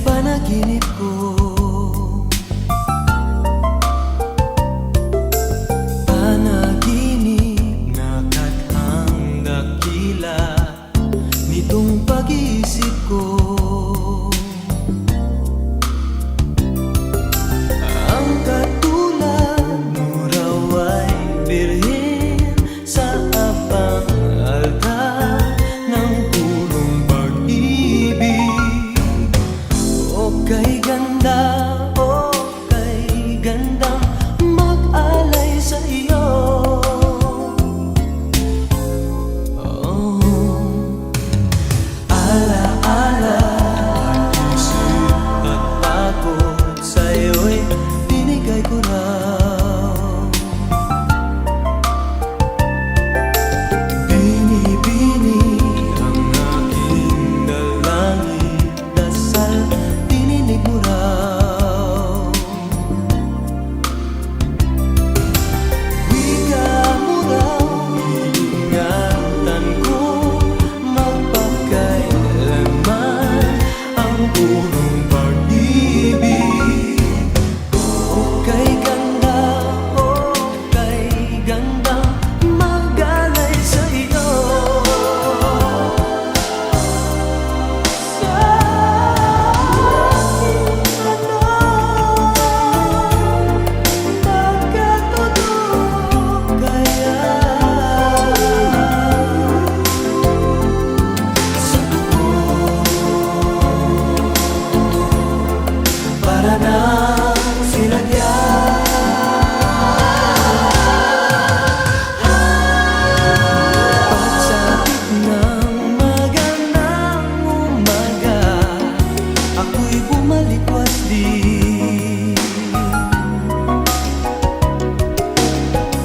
panaginip ko. Panaginip na kathang dakila nitong pag-iisip ko. Ang katulad mo raw ay birhen sa abang altar ng punong pag-ibig. O kay ganda, o kay gandang mag-alay sa iyo. Ala-ala, isip at pagod sa'yo'y binigay ko raw. Bini-bini ang aking dalangin, dasal dininig mo raw. Wika mo raw, iingatan ko magpakailanman ang punong pag-ibig. O kay ganda, o kay ganda mag-alay sa iyo. Sa aking magkatotoo kaya sa tuko para nang sinadya. Pagsapit ng magandang umaga, ako'y bumalikwas din.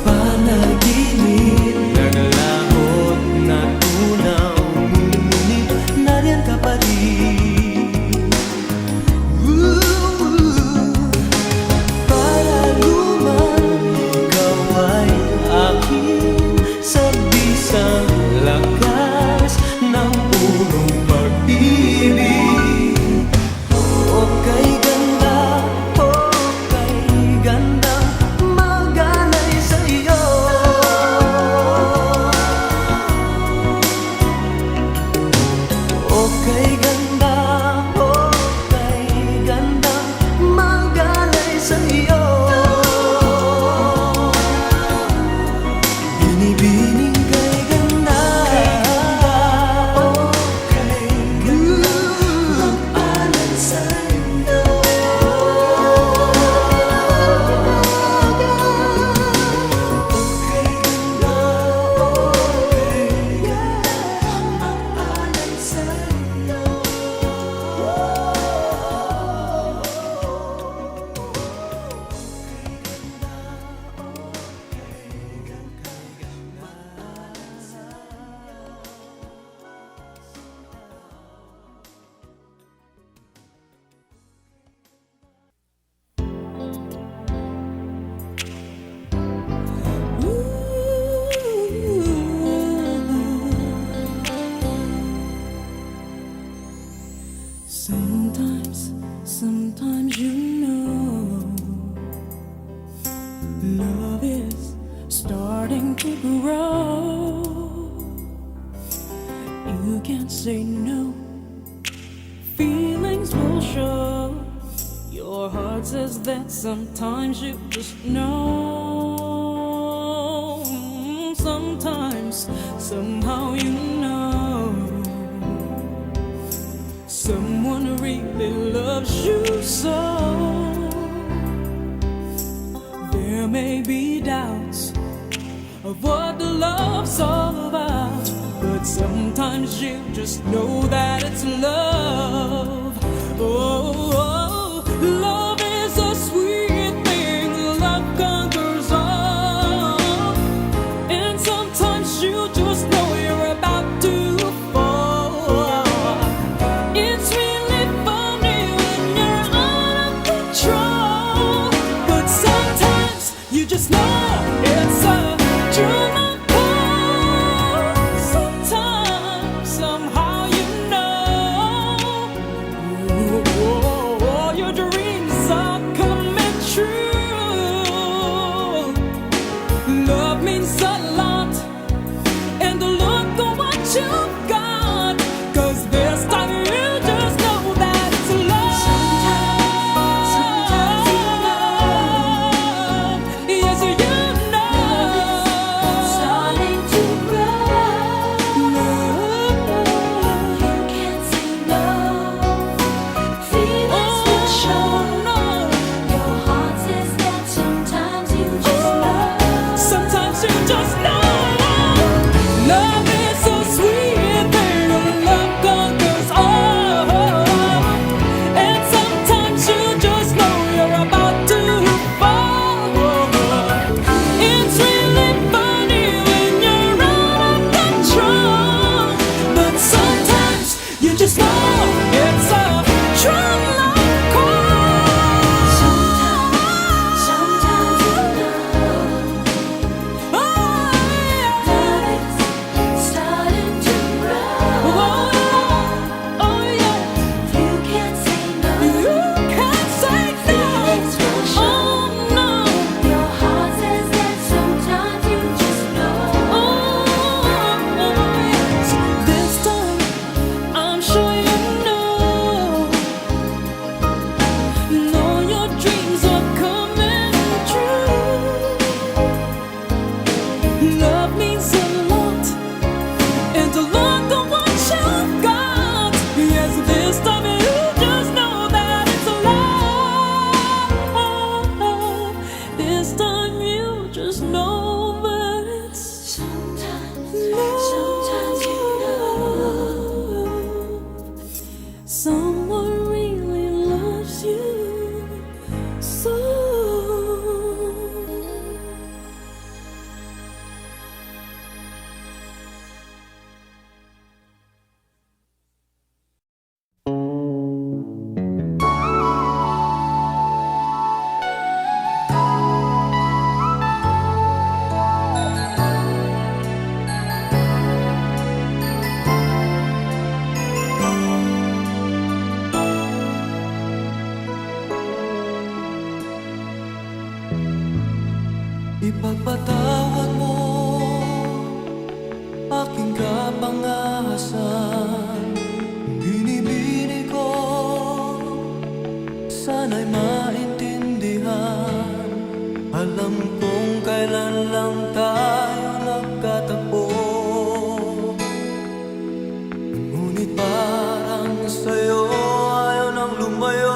Panaginip, naglahot na tunaw, ngunit nariyan ka pa rin. Para luman, ikaw ay akin sa bisang lakas ng punong pag-ibig. O kay ganda, o kay gandang mag-alay sa iyo. O kay ganda, o kay gandang mag-alay sa iyo. Binibining kay ganda, o kay gandang mag-alay sa iyo. O kay ganda, o kay gandang mag-alay sa iyo. Sometimes you know love is starting to grow. You can't say no, feelings will show. Your heart says that sometimes you just know. Sometimes, somehow you know someone really loves you so. There may be doubts of what the love's all about, but sometimes you just know that it's love. Oh, love is a sweet thing, love conquers all. And sometimes you just know you're about to fall. It's really funny when you're out of control, but sometimes you just know it's a true love. Sometimes, somehow you know. Ipagpatawad mo aking kapangahasan. Binibini ko, sana'y maintindihan. Alam kong kailan lang tayo nagkatagpo, ngunit parang sa'yo ayaw nang lumayo.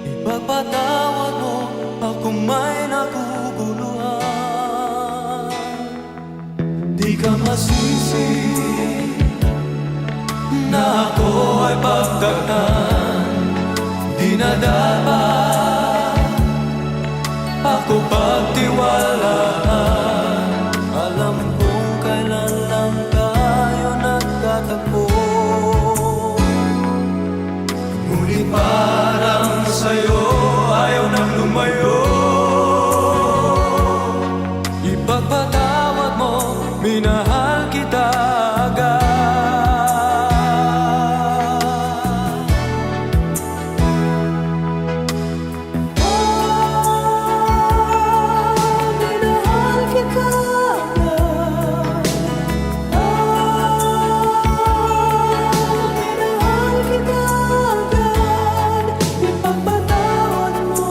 Ipagpatawad mo akong may naguguluhan. Di ka masisi na ako ay pagtaktan. Di na dapat ako pagtiwalaan. Alam kong kailan lang tayo nagkatagpo, ngunit parang sa'yo ayaw nang lumayo. Ipagpatawad mo, minahal kita agad. Minahal kita agad. Minahal kita agad. Ipagpatawad mo.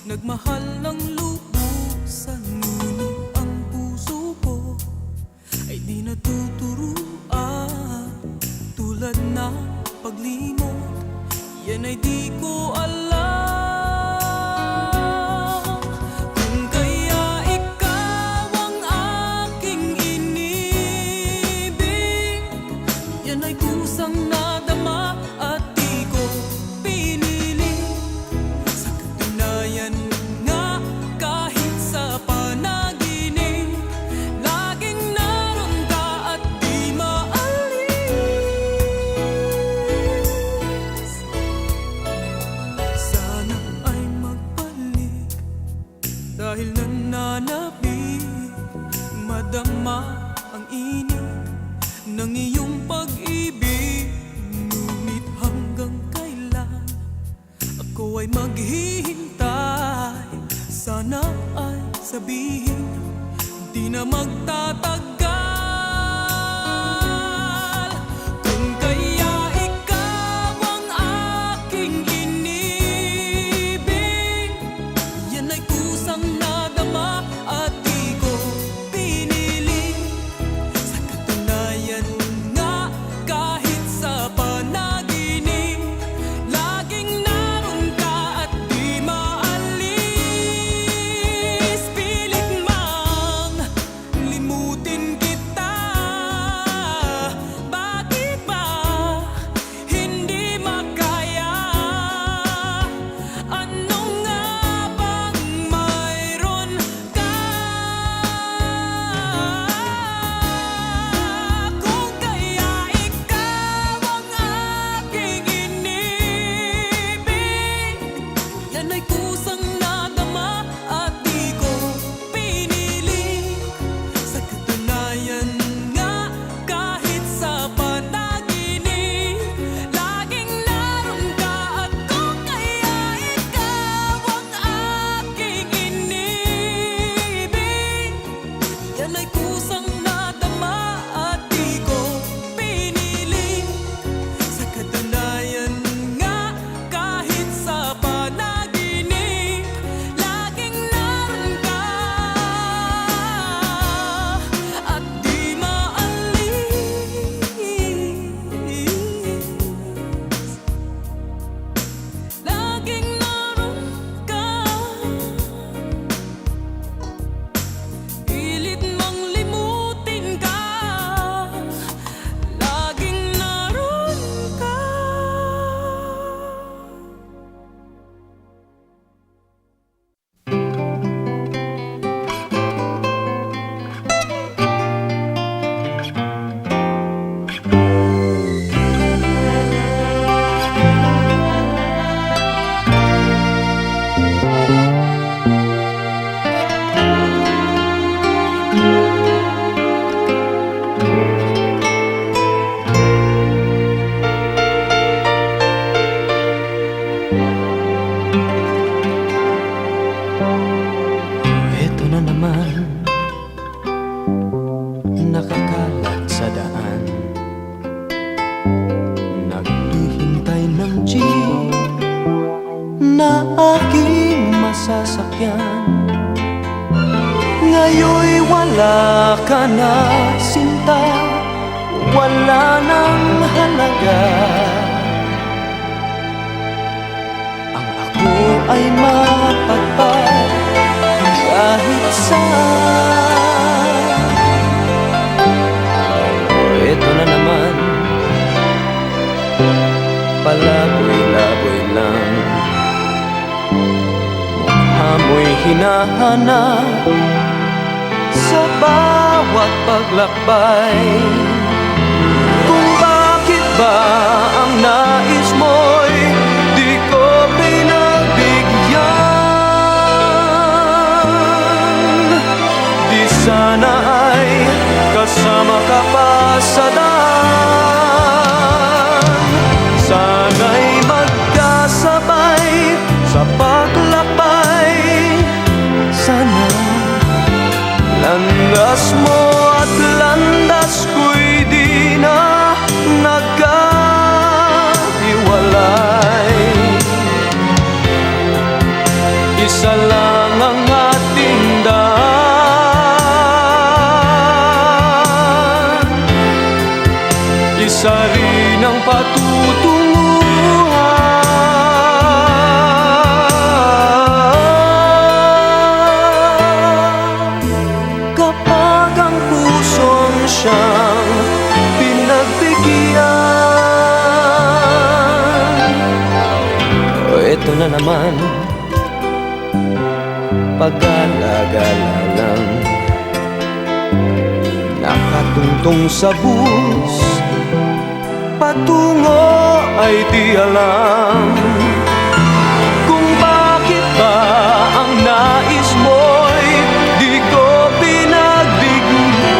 Nagmahal ng lubusan, ngunit ang puso ko ay di natuturuan. Tulad ng paglimot, yan ay di ko alam. Kung kaya ikaw ang aking inibig, yan ay kusang nadama at di ko pinili. Sa katunayan nga, kahit sa panaginip, laging naroon ka at di maalis. Sana ay magbalik, dahil nananabik madama ang init ng iyong pag-ibig. Ngunit hanggang kailan ako ay maghihintay? Sana ay sabihin di na magtatagal. Kung kaya ikaw ang aking inibig, yan ay kusang nadama at di ko pinili. Sa katunayan nga, kahit sa panaginip, laging naroon ka at di maalis. Pilit mang limutin kita, bakit ba hindi makaya? Ano nga bang mayroon ka? Kung kaya ikaw ang aking inibig, yan ay kusang nadama at di ko pinili. Sa katunayan nga, kahit sa panaginip, laging naroon ka. At kung kaya ikaw ang aking inibig, yan ay kusang nadama at di ko pinili. Sa katunayan nga, kahit sa panaginip, laging naroon ka at di maalis. Laging naroon ka, pilit mang limutin ka, laging naroon ka. Ito na naman, nakakalat sa daan, naghihintay ng jeep na aking masasakyan. Ngayon'y wala ka na, sinta, wala nang halaga. Ang ako ay mapagpag kahit saan. Ito na naman, palaboy-laboy lang, mukha mo'y hinahanap sa bawat paglakbay. Kung bakit ba ang nais mo'y di ko pinagbigyan, di sana ay kasama ka pa sa daan. Sana'y magkasabay sa paglakbay. Sana landas mo at landas ko'y di na nagkahiwalay. Isa lang ang ating daan, isa rin ang patutunguhan. Kapag ang pusong siyang pinagbigyan, ito na naman, pag-alagala lang, nakatungtong sa bus, patungo ay di alam kung bakit ba ang nais mo'y di ko pinagbigyan.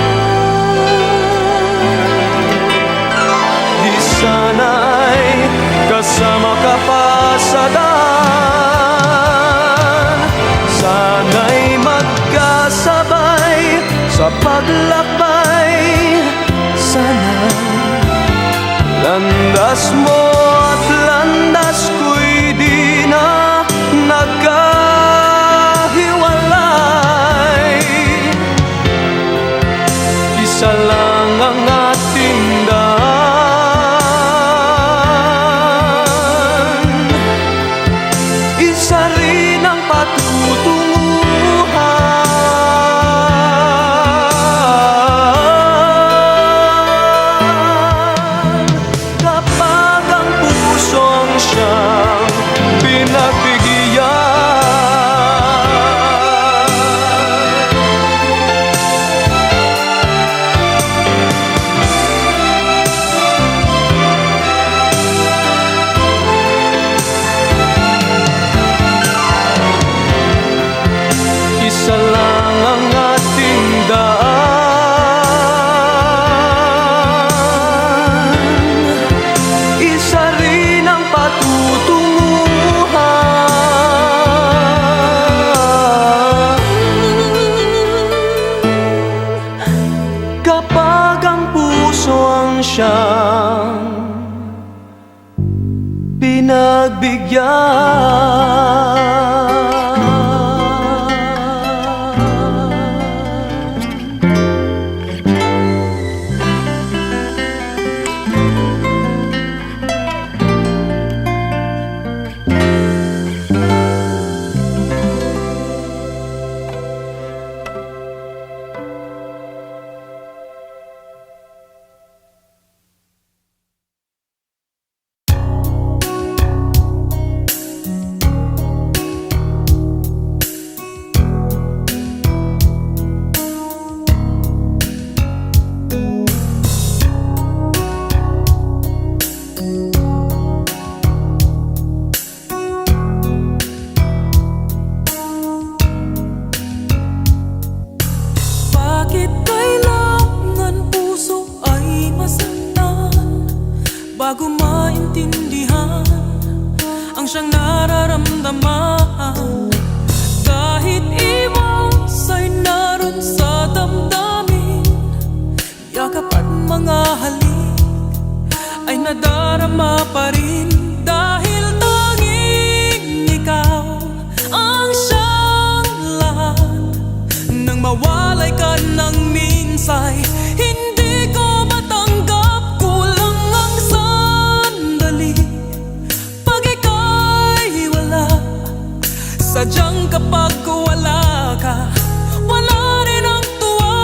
isa rin ang patutunguhan. Kapag ang pusong siyang pinagbigyan, isa lang ang ating daan, isa rin ang patutunguhan. Kapag ang puso ang siyang pinagbigyan. Bakit kailangan puso ay masaktan bago maintindihan ang siyang nararamdaman? Kahit iwas ay naroon sa damdamin, yakap at mga halik ay nadarama pa rin. Dahil tanging ikaw ang siyang lahat. Nang mawalay ka ng minsay, hindi ko matanggap. Kulang ang sandali pag ika'y wala. Sadyang kapag wala ka, wala rin ang tuwa.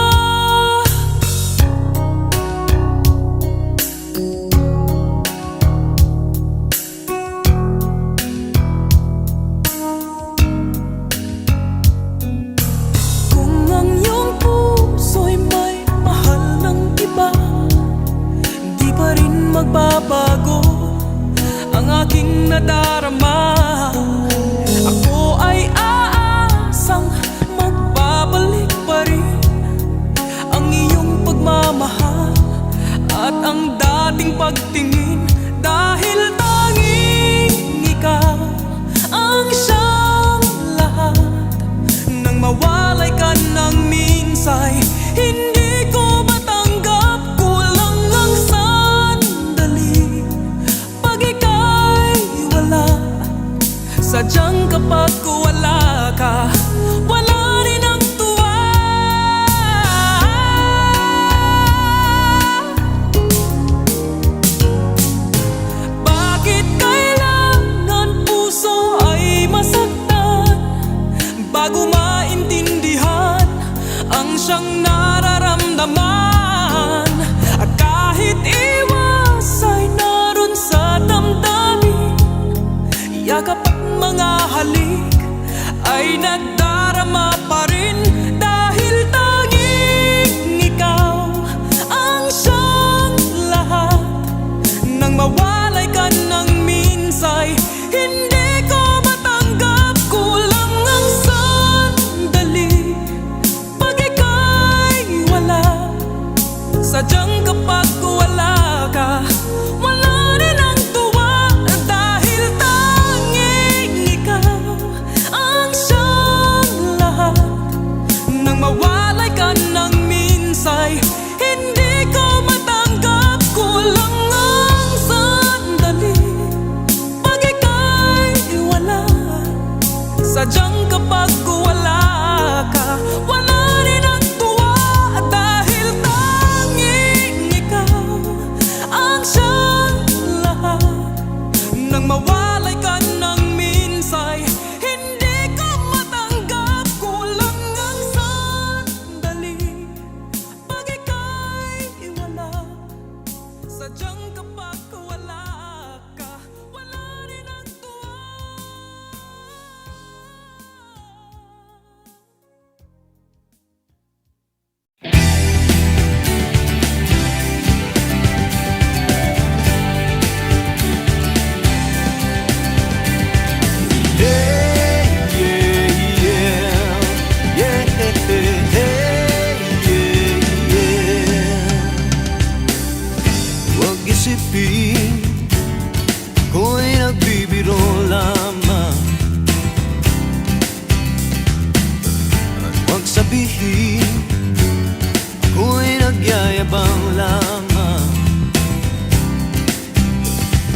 Kung ang iyong puso'y may mahal ng iba, di pa rin magbabago ang aking nadarama. Ako ay aasang magbabalik pa rin ang iyong pagmamahal at ang dating pagtingin. Dahil tanging ikaw ang siyang lahat. Nang mawalay ka ng minsay, hindi ko matanggap. Kulang ang sandali pag ika'y wala. Sadyang kapag wala ka, wala rin ang tuwa. Bakit kailangan puso ay masaktan bago maintindihan ang siyang nararamdaman? At kahit iwas ay naroon sa damdamin, yakap at mga halik ay nadarama pa rin. Dahil tanging ikaw ang siyang lahat. Nang mawalay ka ng minsay, hindi ko matanggap. Kulang ang sandali pag ika'y wala. Sadyang kapag wala ka, wala rin ang tuwa. Dahil tanging ikaw ang siyang lahat. Nang mawalay ka ng minsay, hindi ko matanggap. Kulang ang sandali pag ika'y wala. Sadyang kapag wala ka, wala rin ang tuwa. Dahil tanging ikaw ang siyang lahat. Nang mawalay ka ng minsay, sabihin ako'y nagyayabang lamang.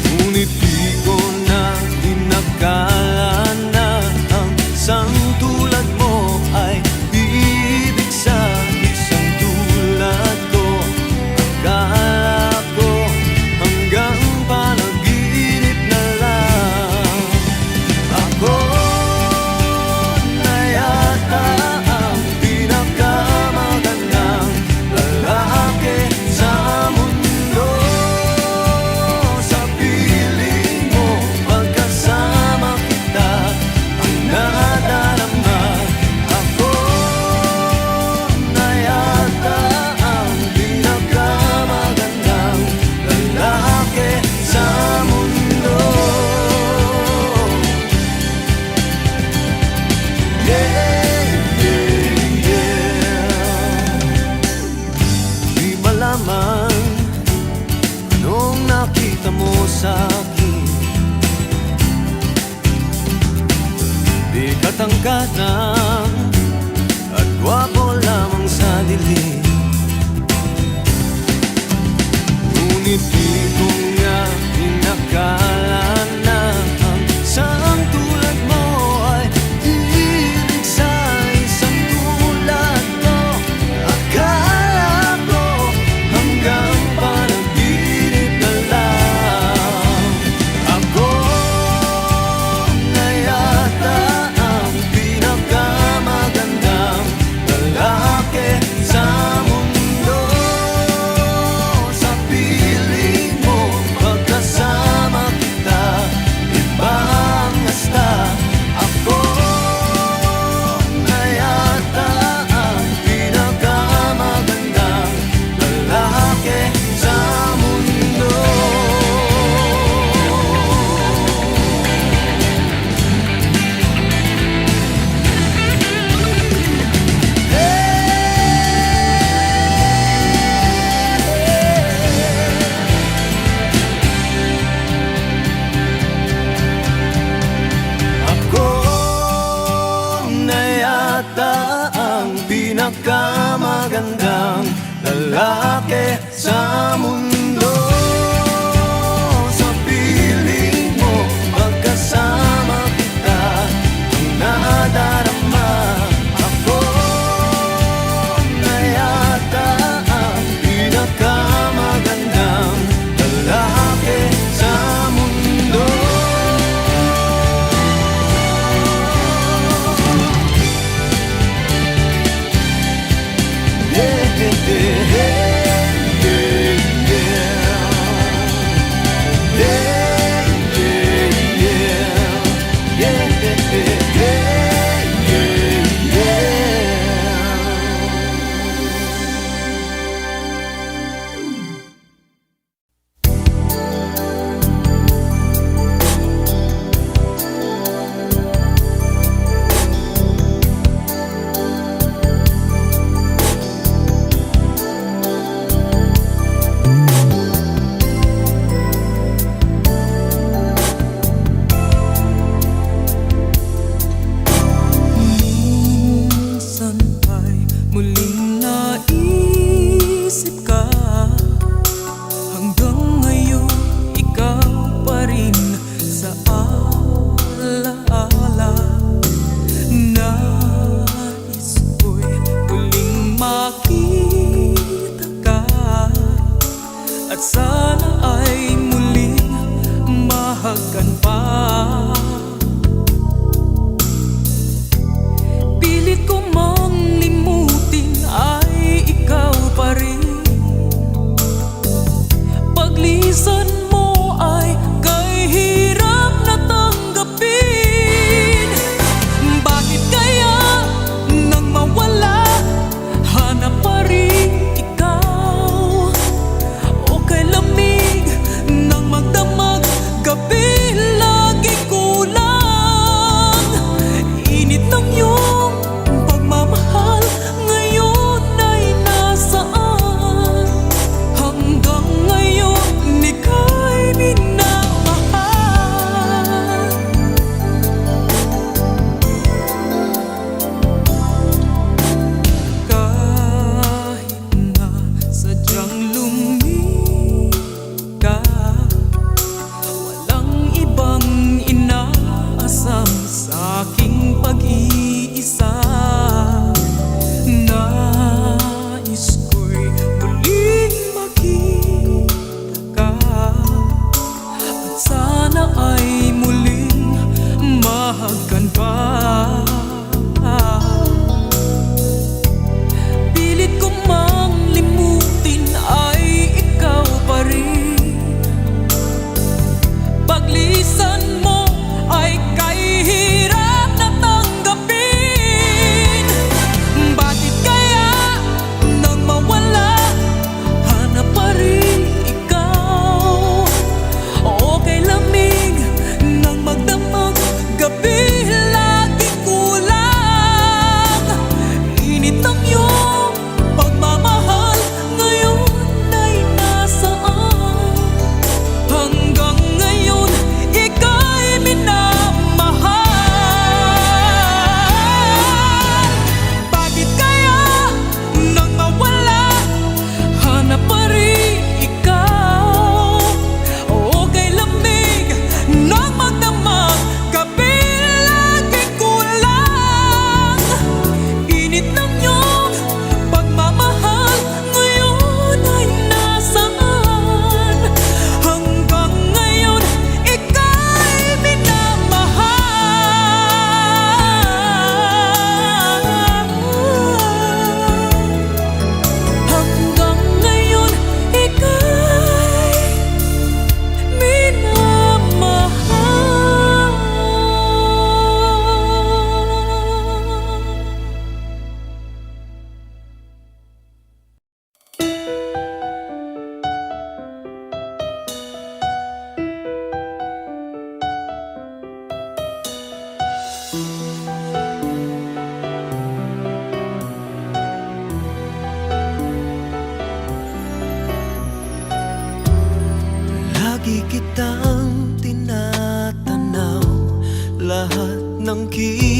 Ngunit di ko na inakala na ang isang tulad mo ay ibig sa isang tulad ko. Akala ko hanggang panaginip na lang. Ako na yata ang pinakamagandang lalaki sa mundo. Sa piling mo pagkasama kita ang nadarama. Ako na yata ang pinakamagandang lalaki sa mundo. Yeah, yeah, yeah. Di malaman anong nakita mo sa'kin. Di katangkatan at gwapo lamang sa dilim. Ngunit di ko nga inakala na ang isang tulad mo ay ibig sa isang tulad ko. Akala ko hanggang panaginip na lang. Ako na yata ang pinakamagandang lalaki sa mundo. Sa piling mo pagkasama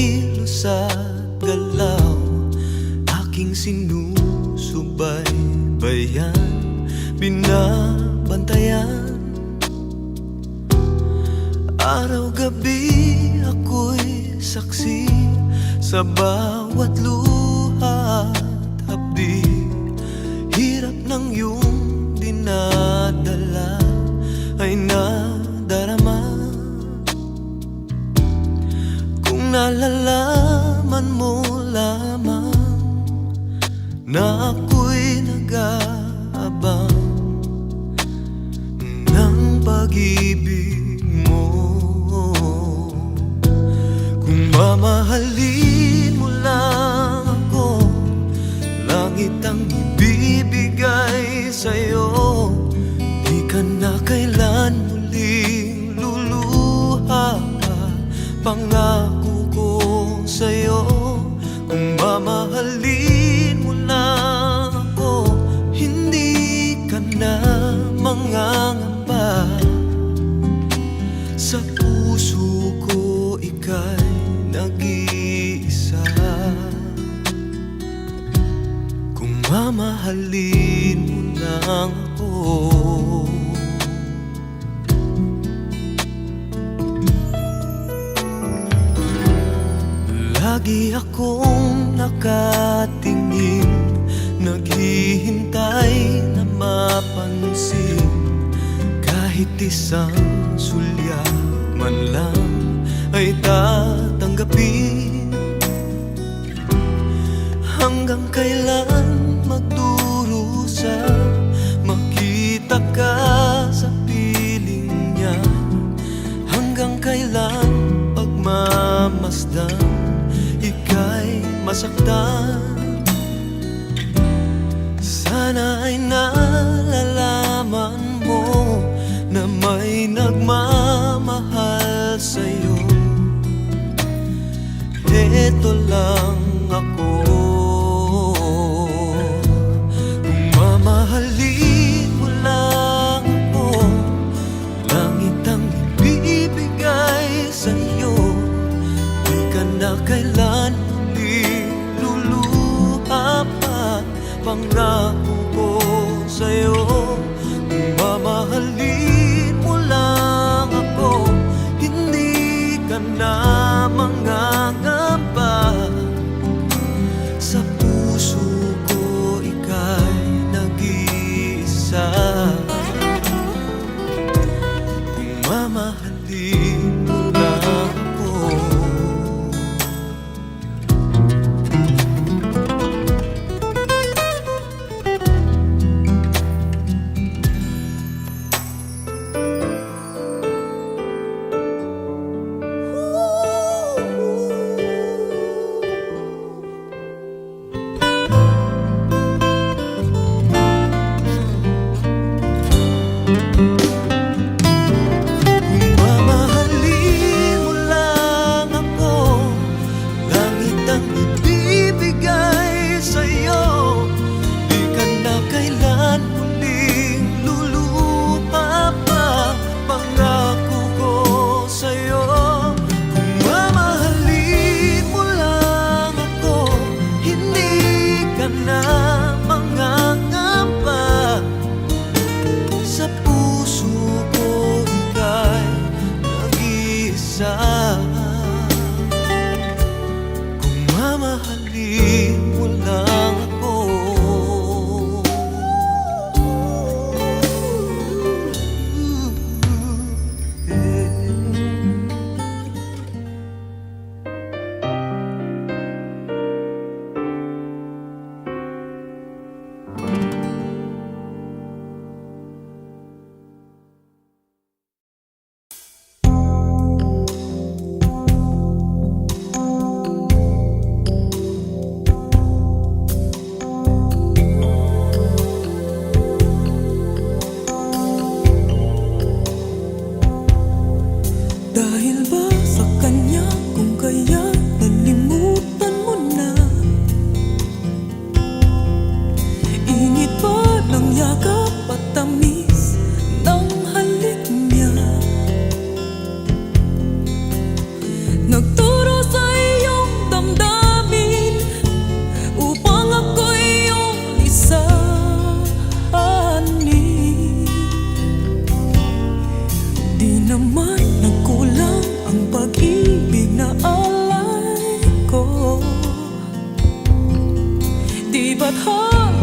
kilos at galaw, aking sinusubaybayan, binabantayan. Araw-gabi ako'y saksi sa bawat luha at hapdi. Hirap ng iyong dinadala ay nadarama. Kung nalalaman mo lamang na ako'y nag-aabang ng pag-ibig mo, kung mamahalin mo lang ako, langit ang ibibigay sa'yo. Di ka na kailan muling luluha, pangako ko sa'yo. Kung mamahalin mo lang ako, hindi ka na mangangamba. Sa puso ko ika'y nag-iisa. Kung mamahalin mo lang ako, lagi akong nakatingin, naghihintay na mapansin. Kahit isang sulyap man lang ay tatanggapin. Hanggang kailan magdurusa, makita ka sa piling niya? Hanggang kailan pagmamasdan, ika'y masaktan? Sana ay nalalaman mo na may nagmamahal sa'yo. Eto lang ako. Kung mamahalin mo lang ako, langit ang ibibigay sa'yo. Di ka na kailan muling luluha pa, pangako ko sa'yo. Kung mamahalin mo lang ako, hindi ka na mangangamba. Sa puso ko ika'y nag-iisa. Kung mamahalin mo lang ako,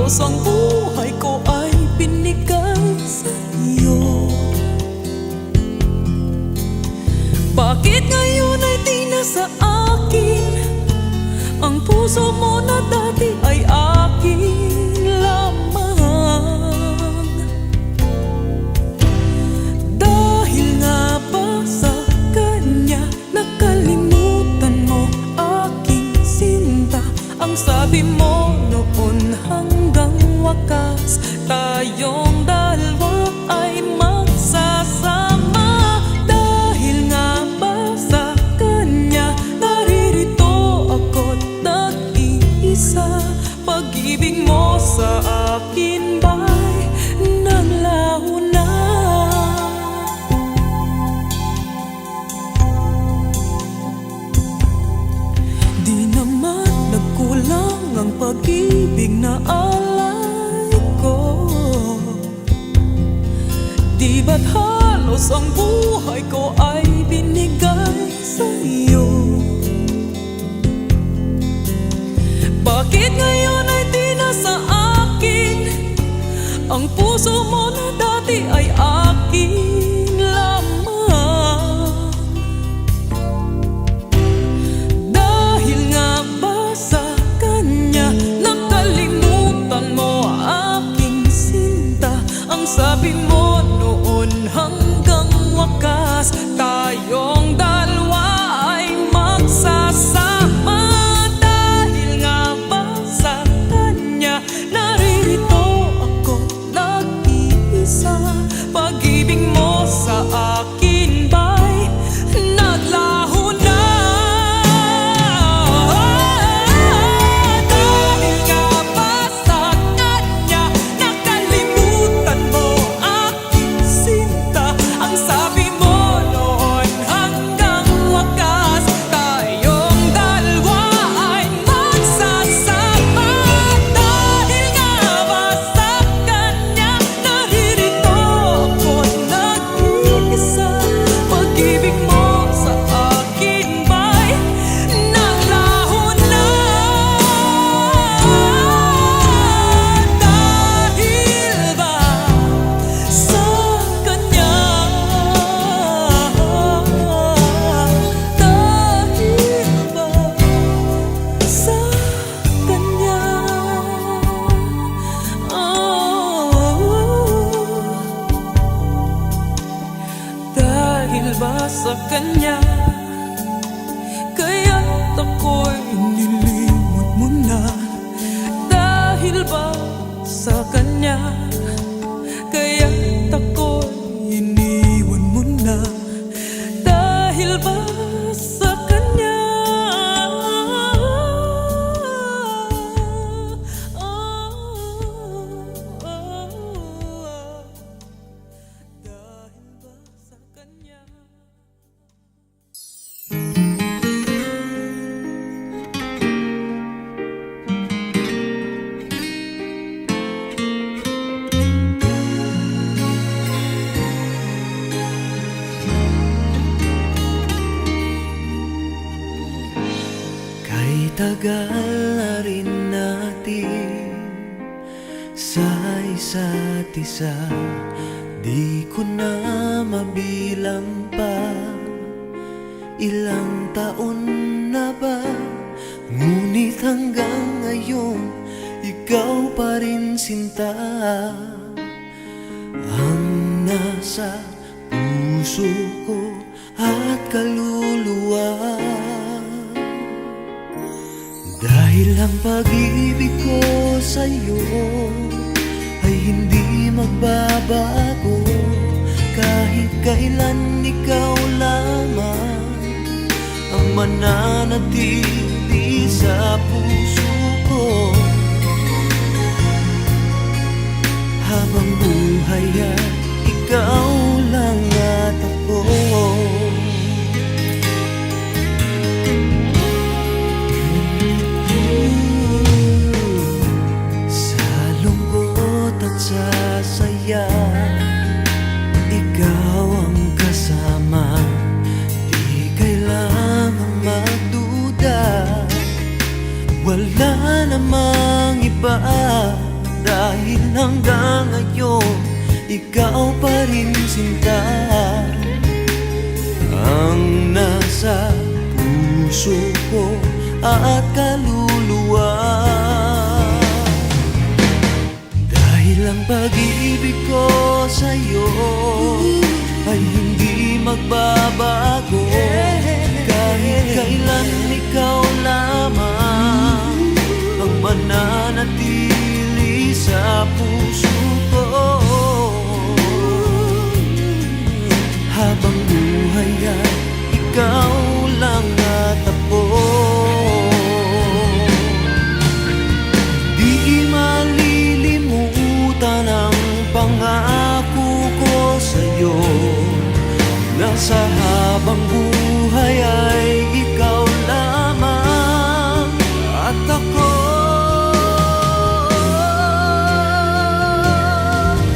halos ang buhay ko ay binigay sa iyo. Bakit ngayon ay di na sa akin ang puso mo na dati ay akin lamang? Dahil nga ba sa kanya nakalimutan mo aking sinta? Ang sabi mo noon hanggang wakas tayong dalawa ay magsasama. Dahil nga ba sa kanya naririto ako't nag-iisa? Pag-ibig mo sa akin ba'y naglaho na? Di naman nagkulang ang pag-ibig na alay ko. Di ba't halos ang buhay ko ay binigay sa iyo? Bakit ngayon ay di na sa akin ang puso mo na dati ay akin lamang? Dahil nga ba sa kanya nakalimutan mo aking sinta? Ang sabi mo noon hanggang wakas tayong dalawa ay magsasama. Dahil nga ba sa kanya naririto ako nag-iisa? Pag-ibig mo sa akin ba'y naglaho na? Dahil nga ba sa kanya nakalimutan mo aking sinta? Ang sabi mo noon hanggang wakas tayong dalawa ay magsasama. Dahil nga ba sa kanya naririto ako't nag-iisa? Pag-ibig mo sa akin ba'y naglaho na? Dahil ba sa kanya? Dahil ba sa kanya? Dahil ba sa kanya kaya't ako'y nilimot mo na? Dahil ba sa kanya kaya't ako'y iniwan mo na? Dahil ba sa kanya? Dahil ba sa kanya? Kay tagal na rin natin sa isa't isa, di ko na mabilang pa ilang taon na ba. Ngunit hanggang ngayon ikaw pa rin sinta ang nasa puso ko at kaluluwa. Dahil ang pag-ibig ko sa'yo ay hindi magbabago, kahit kailan ikaw lamang ang mananatili sa puso ko. Habang buhay ay ikaw lang at ako. Sa lungkot at sa saya, ikaw ang kasama. Di kailangang magduda, wala namang iba Dahil hanggang ngayon ikaw pa rin sinta ang nasa puso ko at kaluluwa. Dahil ang pag-ibig ko sa'yo ay hindi magbabago, kahit kailan ikaw lamang ang mananatili sa puso ko. Habang buhay ay ikaw lang at ako. Di malilimutan ang pangako ko sa'yo, na sa habang buhay ay ikaw lamang at ako.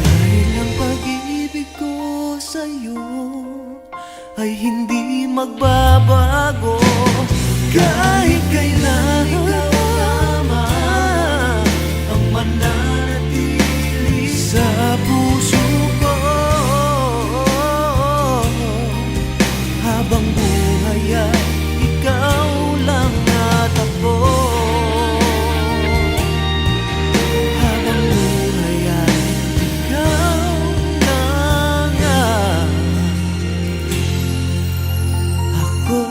Dahil ang pag-ibig ko sa'yo ay hindi magbabago, kahit kailan ikaw lamang ang mananatili sa puso ko. Habang buhay ay ikaw lang at ako. Habang buhay ay ikaw lang at ako.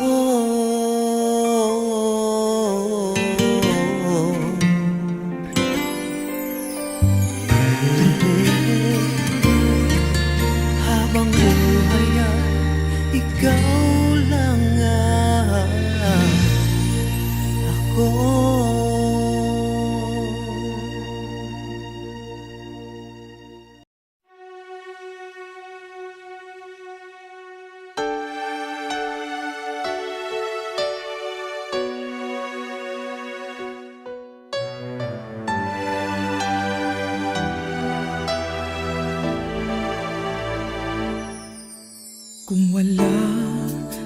Habang buhay ay ikaw lang ako. Kung wala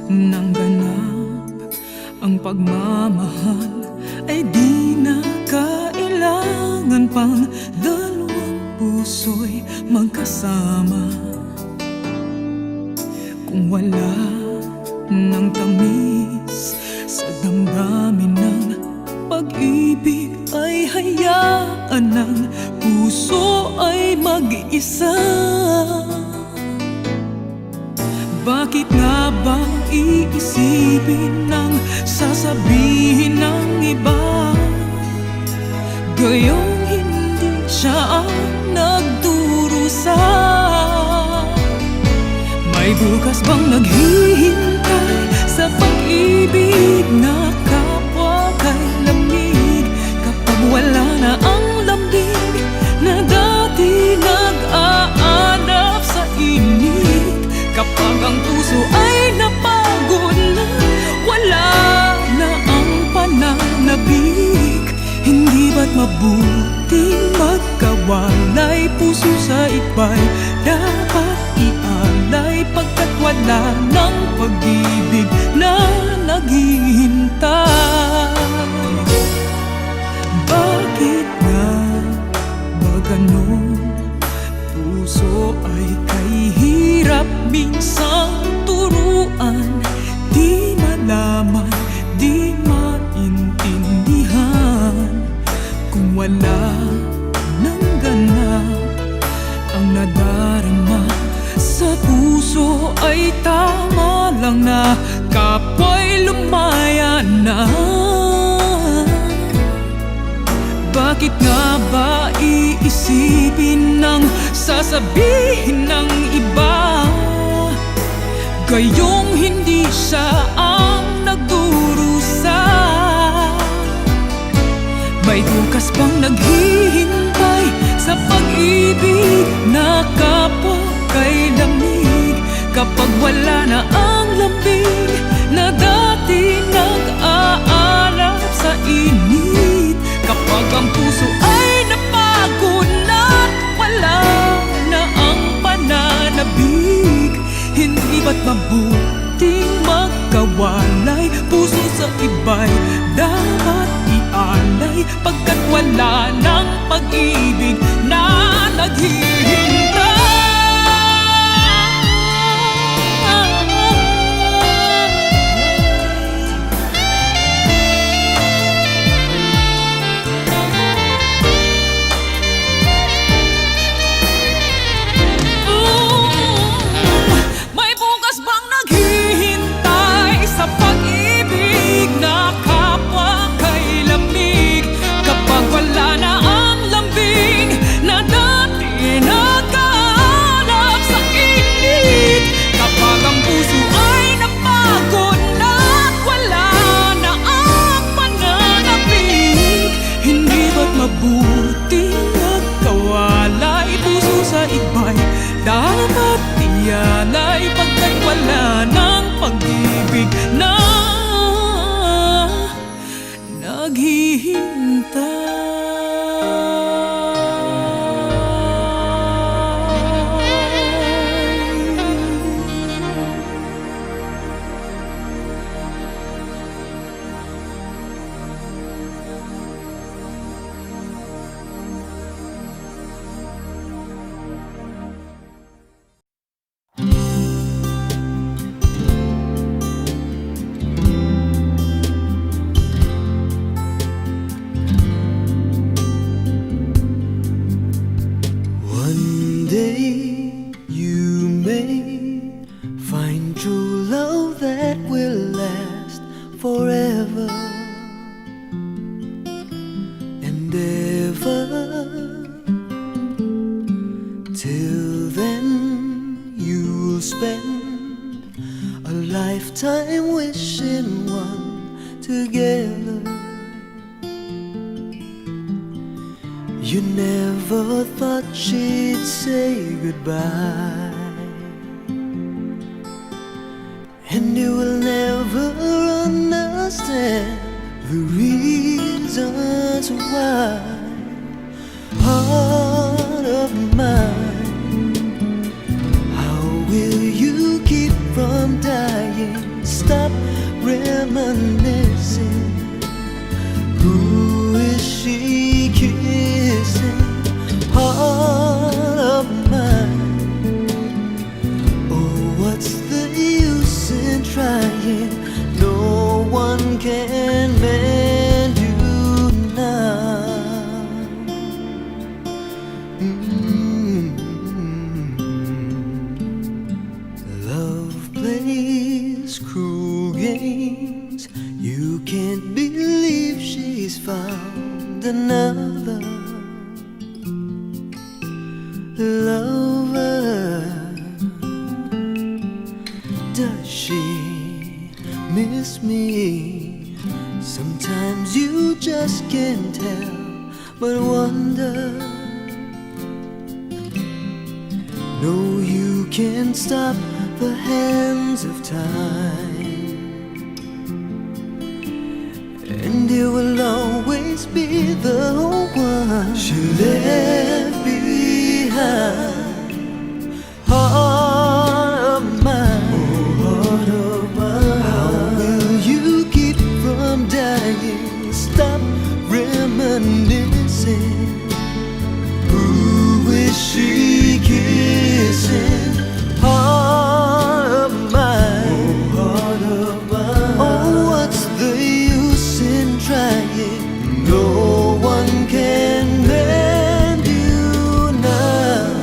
nang ganap ang pagmamahal, ay di na kailangan pang dalawang puso'y magkasama. Kung wala nang tamis sa damdamin ng pag-ibig, ay hayaan ng puso ay mag-isa. Bakit nga ba iisipin ng sasabihin ng iba, gayong hindi siya ang nagdurusa? May bukas bang naghihintay sa pag-ibig na kapwa kay lamig, kapag wala na ang lambing na dati nag-aanap sa init? Kapag ang puso ay napagod na, wala na ang pananabik, hindi ba't mabuting magkawalay? Puso sa iba'y dapat ialay, pagkat wala ng pag-ibig na naghihintay. Bakit nga ba ganon? Puso ay kay hirap minsang turuan, di malaman, di maintindihan. Kung wala nang ganap ang nadarama sa puso, ay tama lang na kapwa'y lumaya na. Bakit nga ba iisipin ng sasabihin ng iba, gayong hindi siya ang nagdurusa? May bukas bang naghihintay sa pag-ibig na kapwa kay lamig, kapag wala na ang lambing na dati nag-aalap sa init? Kapag ang puso ay napagod na, wala na ang pananabik, hindi ba't mabuting magkawalay? Puso sa iba'y dapat ialay, pagkat wala ng pag-ibig na naghihintay. May bukas bang naghihintay sa pag-ibig na kapwa kay lamig? Kapag wala na ang lambing na dati nagkahanap sa init, kapag ang puso ay napagod na at wala na ang pananabik, hindi ba't mabuti nagkawalay puso sa iba'y dapat ialay pagkat wala ng pag-ibig na naghihintay. One day you may find true love that will last forever and ever. Till then you'll spend a lifetime wishing one together. You never thought she'd say goodbye, and you will never understand the reasons why. Heart of mine, how will you keep from dying? Stop reminiscing. Who is she kissing? Heart of mine, oh, what's the use in trying? No one can mend you now. Love plays cruel games. You can't believe she's found another lover. Does she miss me? Sometimes you just can't tell, but wonder. No, you can't stop the hands of time, and it will always be the one she left behind. Heart of mine, oh, heart of mine, how will you keep from dying? Stop reminiscing. Who is she kissing? Heart of mine, oh, heart of mine, oh, what's the use in trying? No one can mend you now.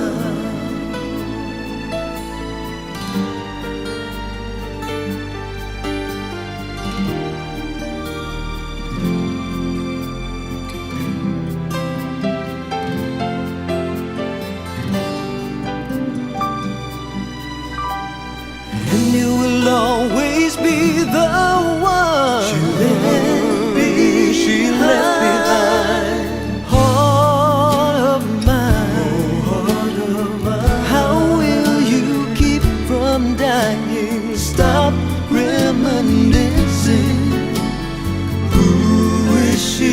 And you will always be the one she left behind. Heart of mine, oh, heart of mine, how will you keep from dying? Stop reminiscing. Who is she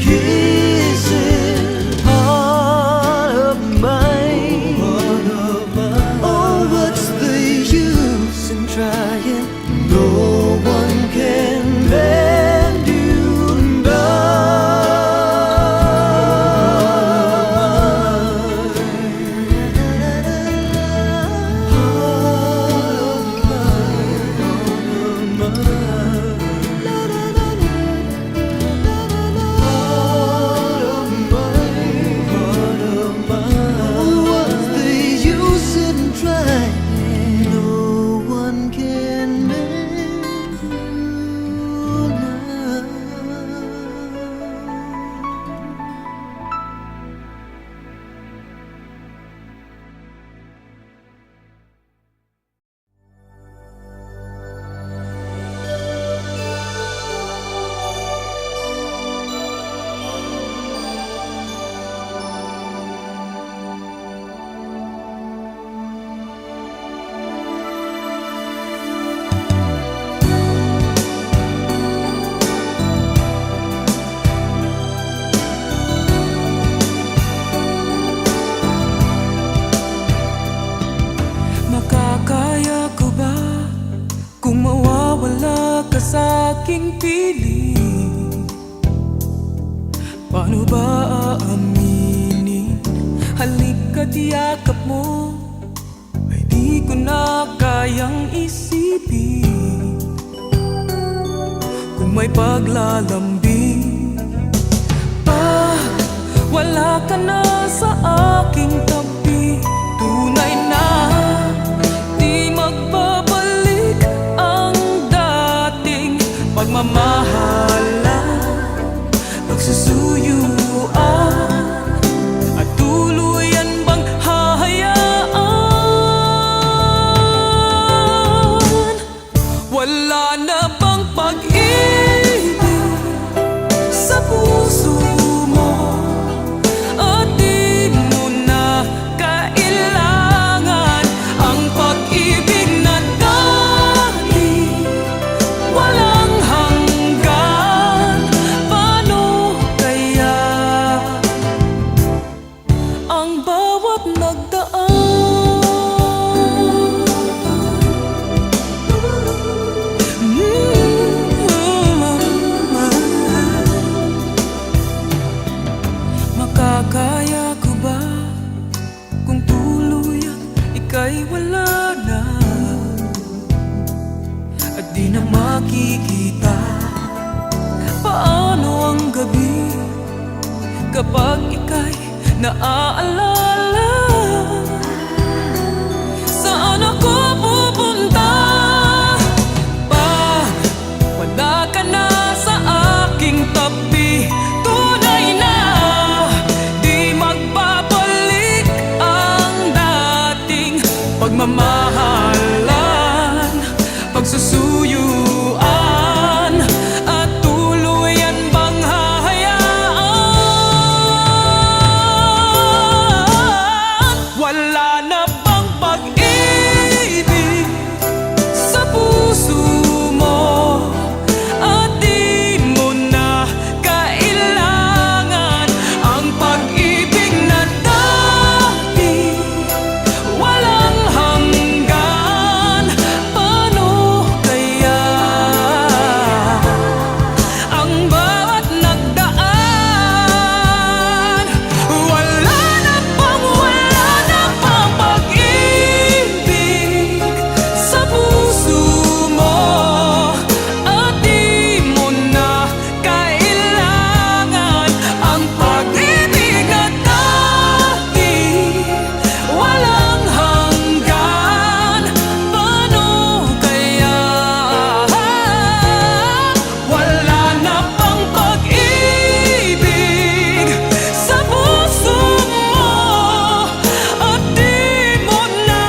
kissing? Heart of mine, oh, heart of mine, oh, what's the use in trying? No one can aking piling. Paano ba aaminin? Halika't yakap mo ay di ko na kayang isipin. Kung may paglalambing, pag wala ka na sa aking tabi, tunay na di magbabalik ang dating pagmamahalan, pagsusuyuan, at tuluyan bang hahayaan? Wala na bang pag-ibig sa puso mo? At di mo na kailangan ang pag-ibig na dati walang hanggan. Paano kaya ang bawat nagdaan? Makakaya ko ba kung tuluyan ika'y wala na at di na makikita? Paano ang gabi kapag ika'y naaalala? Saan ako pupunta pag wala ka na sa aking tabi? Tunay na di magbabalik ang dating pagmamahalan, pagsusuyuan, at tuluyan bang hahayaan? Wala na bang pag-ibig sa puso mo? At di mo na kailangan ang pag-ibig na dati walang hanggan. Paano kaya ang bawat nagdaan? Wala na bang pag-ibig sa puso mo? At di mo na kailangan ang pag-ibig na dati walang hanggan. Paano kaya wala na bang pag-ibig sa puso mo? At di mo na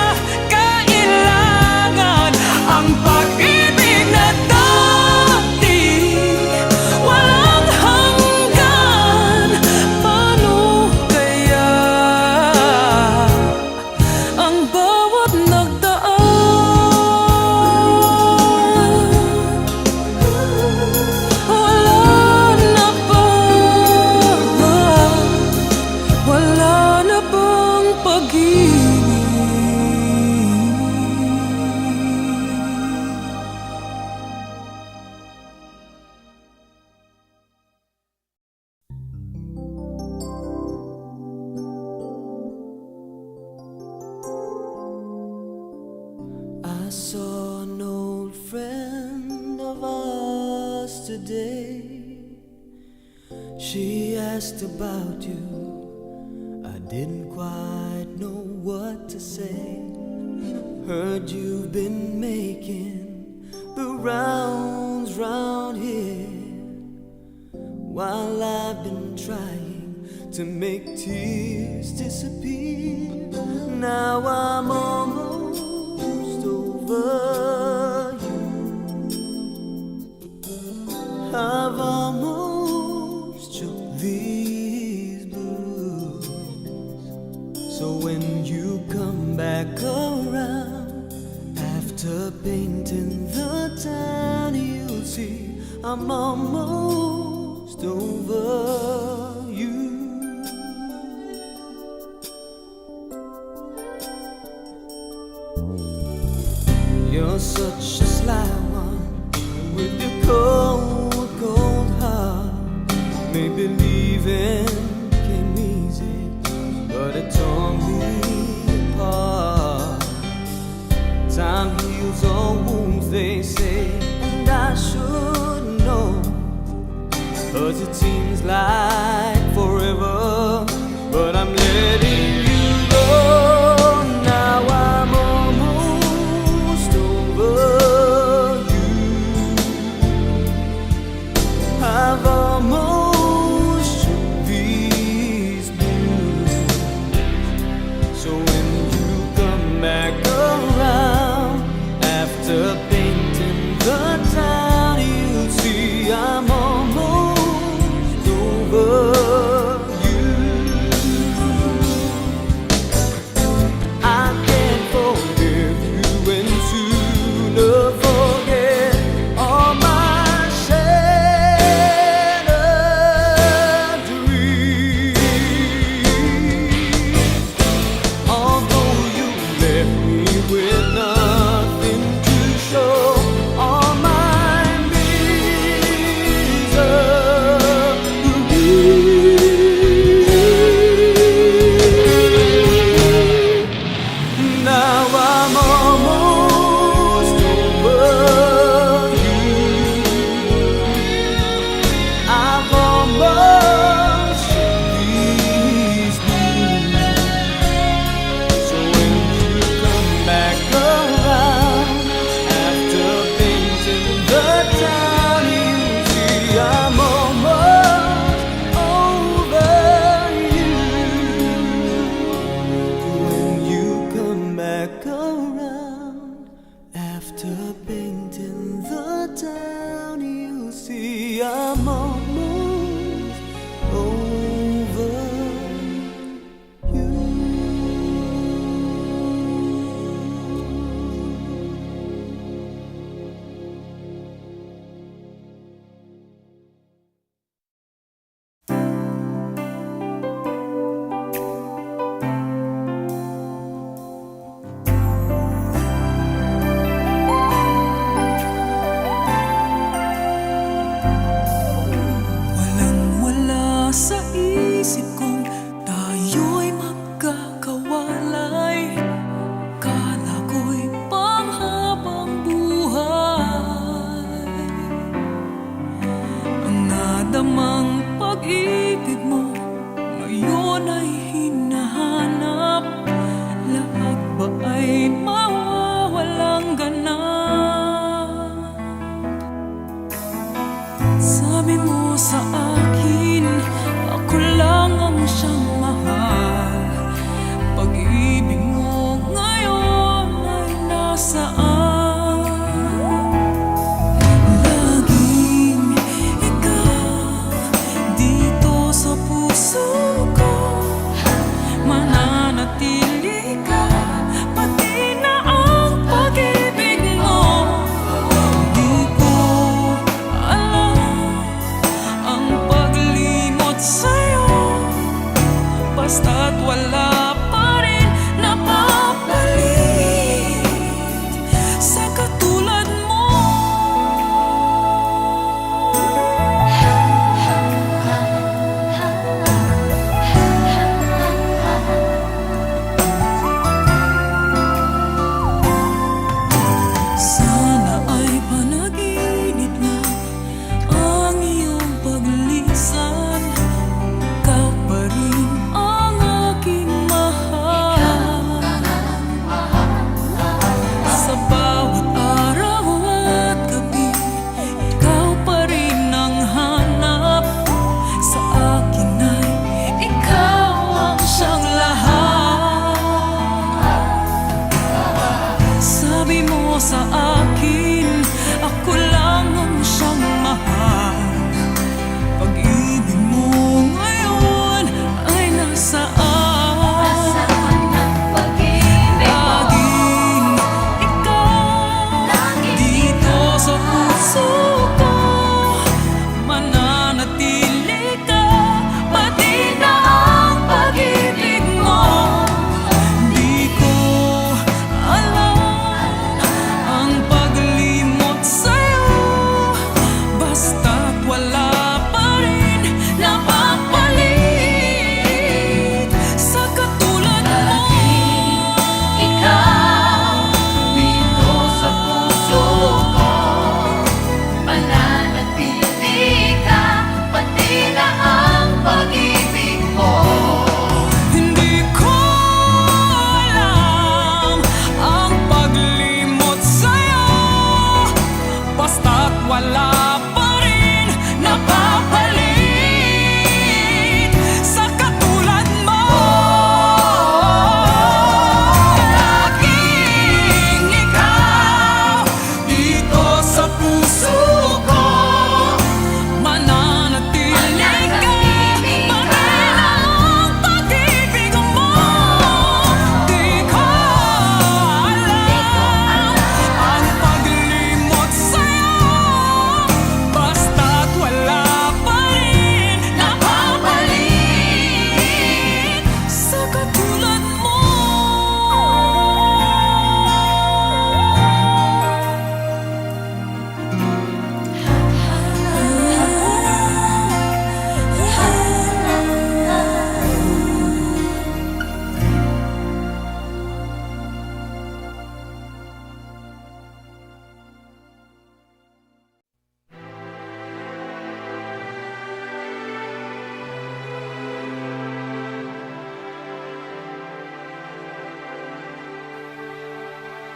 kailangan ang pag-ibig na dati walang hanggan. Paano kaya ang bawat nagdaan? Wala na bang pag-ibig? I saw an old friend of ours today. She asked about you. I didn't quite know what to say. Heard you've been making the rounds round here, while I've been trying to make tears disappear. Now I'm almost over you. I've almost shook these blues. So when you come back around, after painting the town, you'll see I'm almost over you. You're such a sly one with your cold they say, and I should know, 'cause it seems like forever, but I'm letting you go. Now I'm almost over you. I've almost shook these blues. So when you come back around after painting the town, you'll see I'm almost over you. I can't forgive you and sooner forget all my shattered dreams. Although you left me with nothing to show all my misery. Now I'm almost over you. I've almost shook these blues. So when you come back around after painting the town, you see I'm almost over you. When you come back around after painting the town, you see I'm almost over you. Walang-wala sa isip kong tayo'y magkakawalay. Kala ko'y panghabang buhay. Ang nadamang pag-ibig mo ngayon ay hinahanap. Lahat ba ay mawawalang ganap? Sabi mo sa akin, ako lang ang siyang mahal. Pag-ibig mo ngayon ay nasaan? Laging ikaw dito sa puso ko. Mananatili ka pati na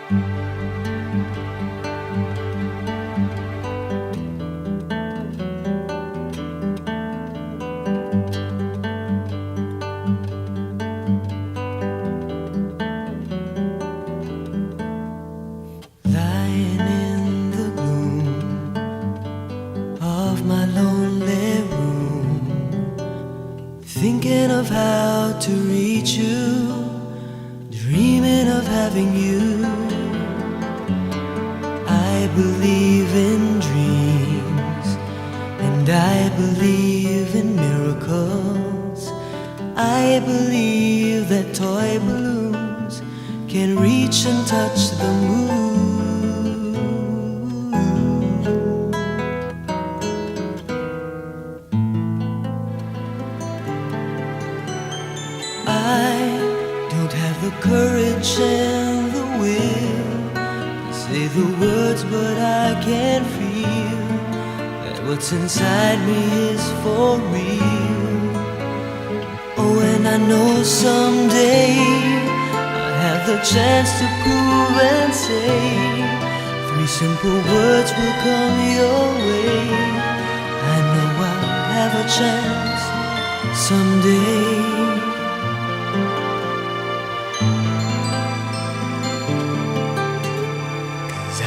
Lying in the gloom of my lonely room, thinking of how to reach you, dreaming of having you. I believe in dreams, and I believe in miracles. I believe that toy balloons can reach and touch the moon. I don't have the courage and the will to say the words, but I can feel that what's inside me is for real. Oh, and I know someday I'll have the chance to prove and say 3 simple words will come your way. I know I'll have a chance someday.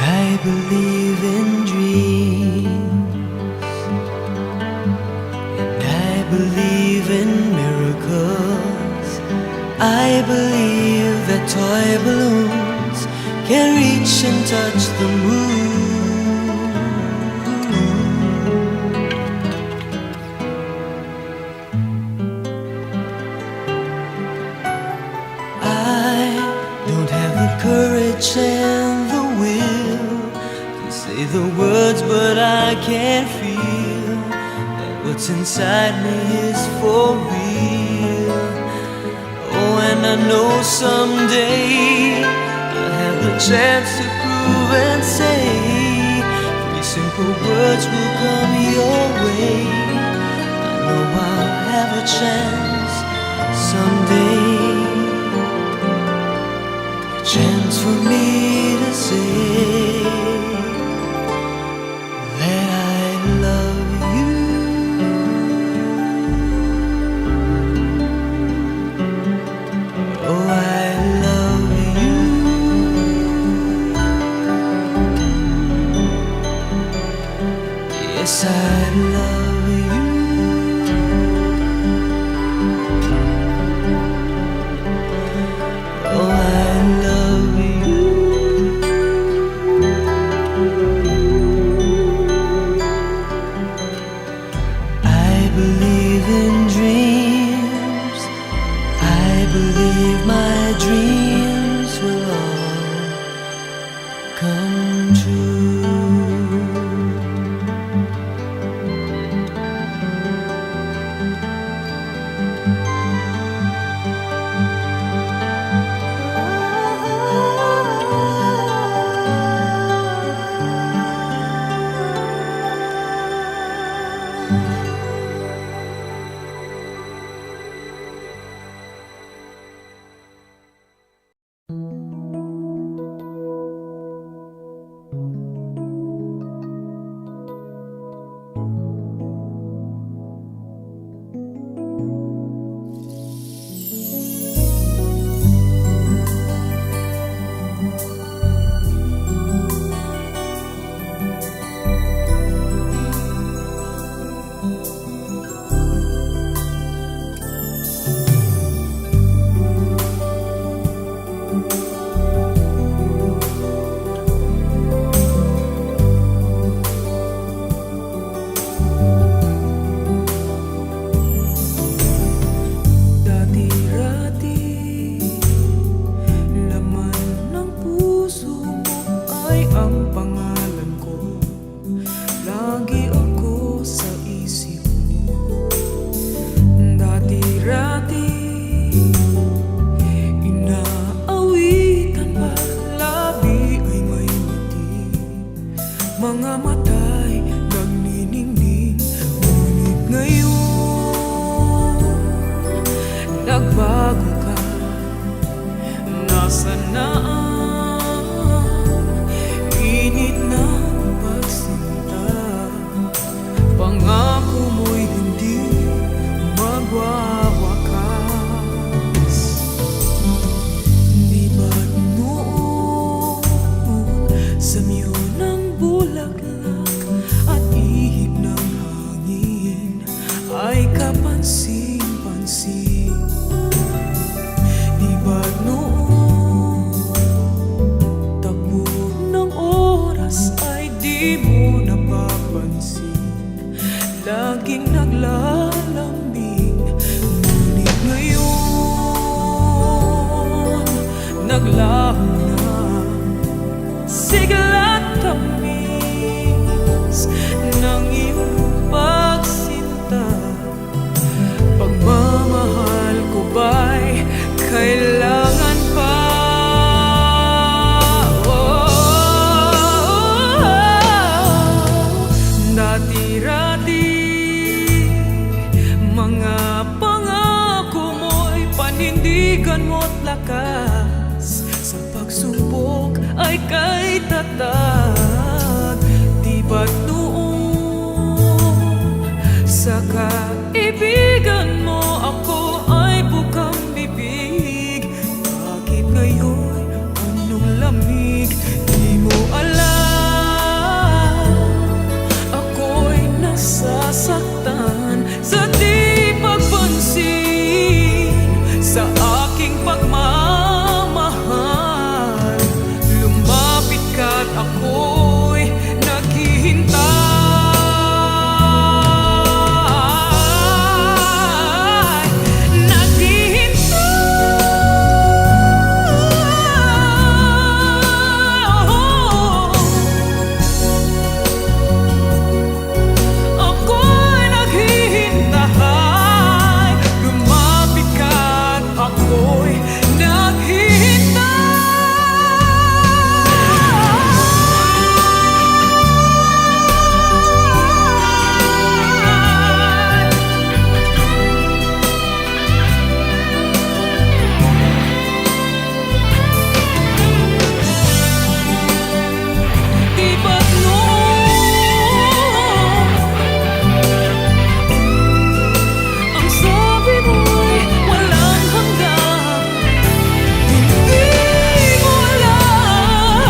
I believe in dreams, and I believe in miracles. I believe that toy balloons can reach and touch the moon. I don't have the courage and the will to say the words, but I can feel that what's inside me is for real. Oh, and I know someday I'll have the chance to prove and say 3 simple words will come your way. I know I'll have a chance someday, a chance for me to say that I love you. Oh, I love you. Yes, I love you. Oh, I love you. I believe in dreams. I believe my dreams will all come true. pansin-pansin. Di ba't noon takbo ng oras ay di mo napapansin? Laging naglalambing, ngunit ngayon naglaho na sigla at tamis ng iyong pagsinta. Pagmamahal ko ba'y kailangan pa? Dati-rati mga pangako mo'y panindigan mo't lakas, sa pagsubok ay kay tatag. Di ba't noon sa kaibigan mo ako ay bukang bibig? Bakit ngayon anong lamig? Di mo alam ako'y nasasaktan sa di pagpansin sa aking pagmamahal. Lumapit ka't ako'y naghihintay. Ako'y naghihintay. Lumapit ka't ako'y Di ba't noon ang sabi mo'y walang hanggan? Hindi mo alam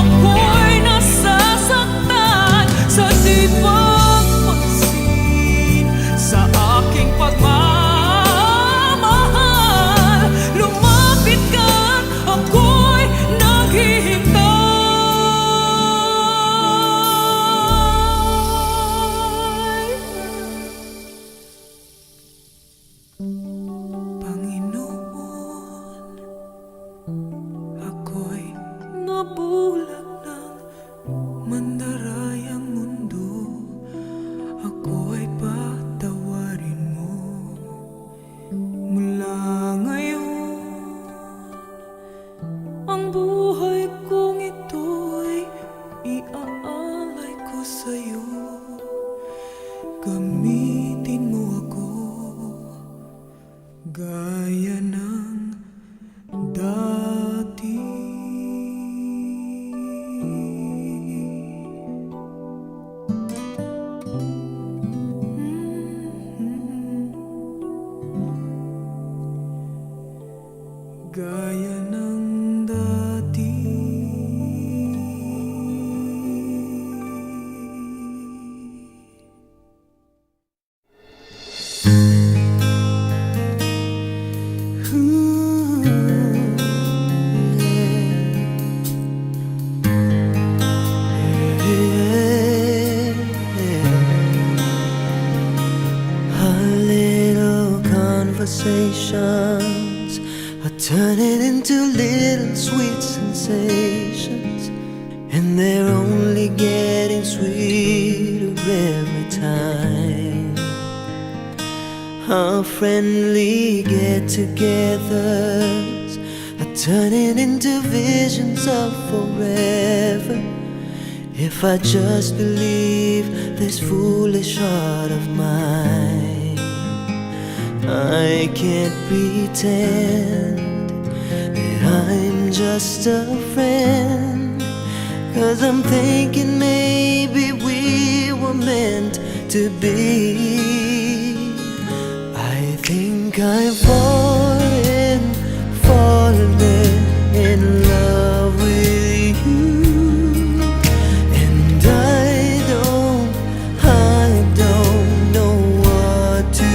ako'y nasasaktan sa di pagpansin sa aking pagmamahal. Lumapit ka't ako'y naghihintay. Panginoon, ako'y nabulag ng mandarayang mundo. Ako'y patawarin mo. Mula ngayon ang buhay kong ito'y iaalay ko sa'yo. Gamitin mo ako gaya ng dati. Gaya ng dati. Conversations are turning into little sweet sensations, and they're only getting sweeter every time. Our friendly get-togethers are turning into visions of forever. If I just believe this foolish heart of mine, I can't pretend that I'm just a friend, 'cause I'm thinking maybe we were meant to be. I think I've fallen in love with you, and I don't know what to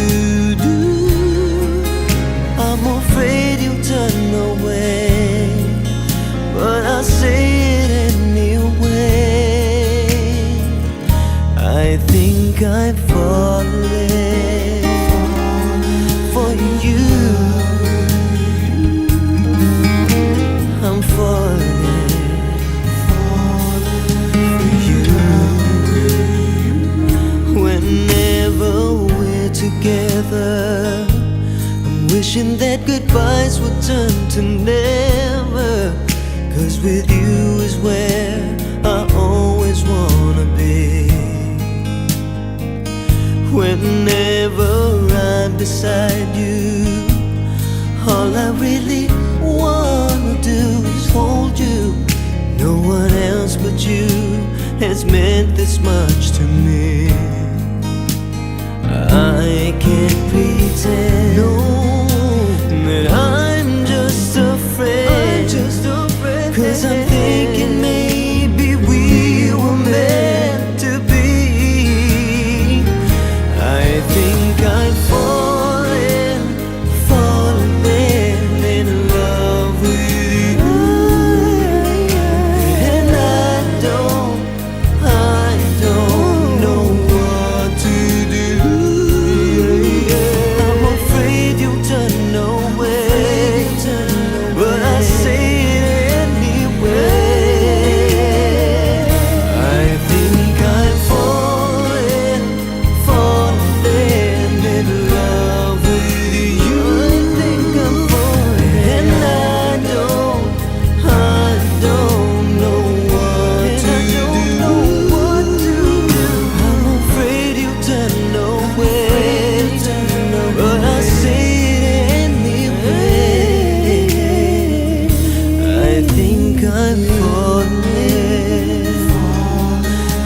together. I'm wishing that goodbyes would turn to never, 'cause with you is where I always wanna be. Whenever I'm beside you, all I really wanna do is hold you. No one else but you has meant this much to me. I can't pretend, no, that I'm just a friend, 'cause I'm thinking maybe we were meant to be. I think I'm falling in love with you. And I don't know what to do. I'm afraid you'll turn away, but I say it anyway. I think I'm falling in love with you. I think I'm falling, and I don't know what to do. I'm afraid you'll turn away, but I say it anyway. I think I'm falling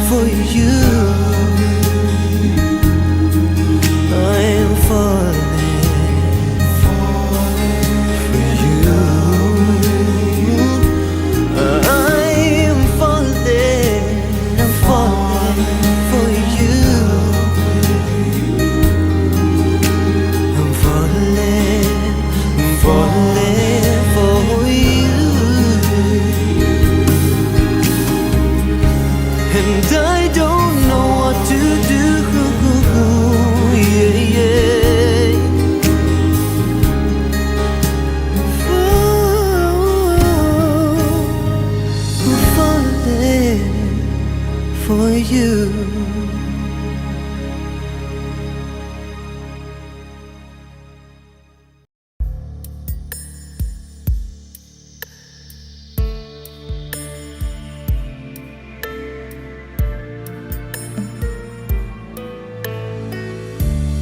for you. I'm falling for you. I'm falling for you. I'm falling for you. And I don't know what to do. Yeah, yeah. Falling for you.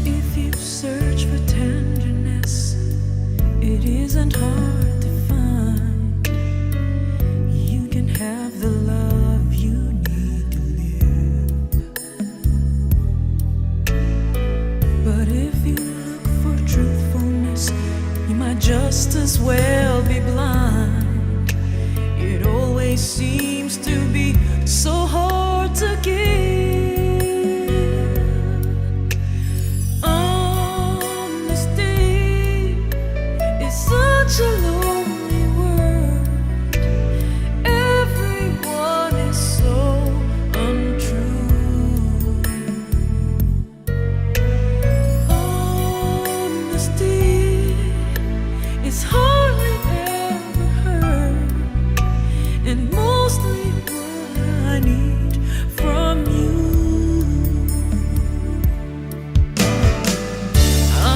If you search for tenderness, it isn't hard to find. You can have the love you need to live. But if you look for truthfulness, you might just as well be blind. It always seems to be so hard to give. Honesty is such a lonely word. Everyone is so untrue. Honesty is hardly ever heard, and mostly what I need from you.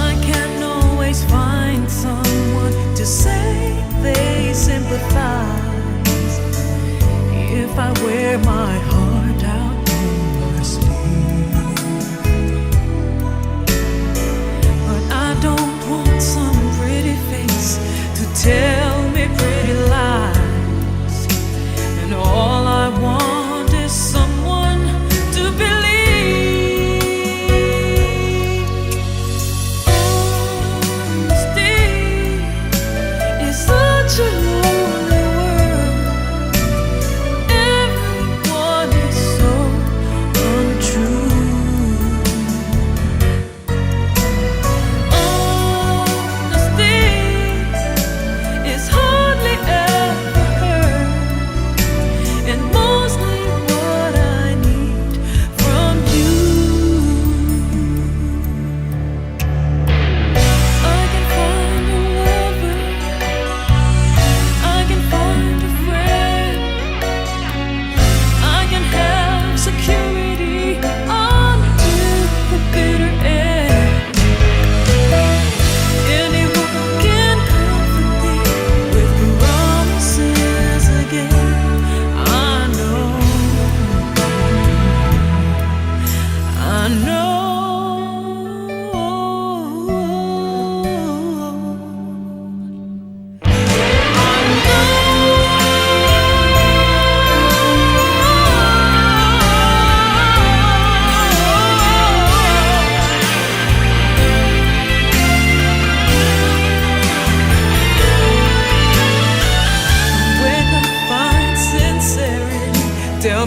I can't always find someone to say they sympathize if I wear my heart out on my sleeve. But I don't want some pretty face to tell me pretty lies, and all I want is someone to believe. Honesty is such a lonely word. Everyone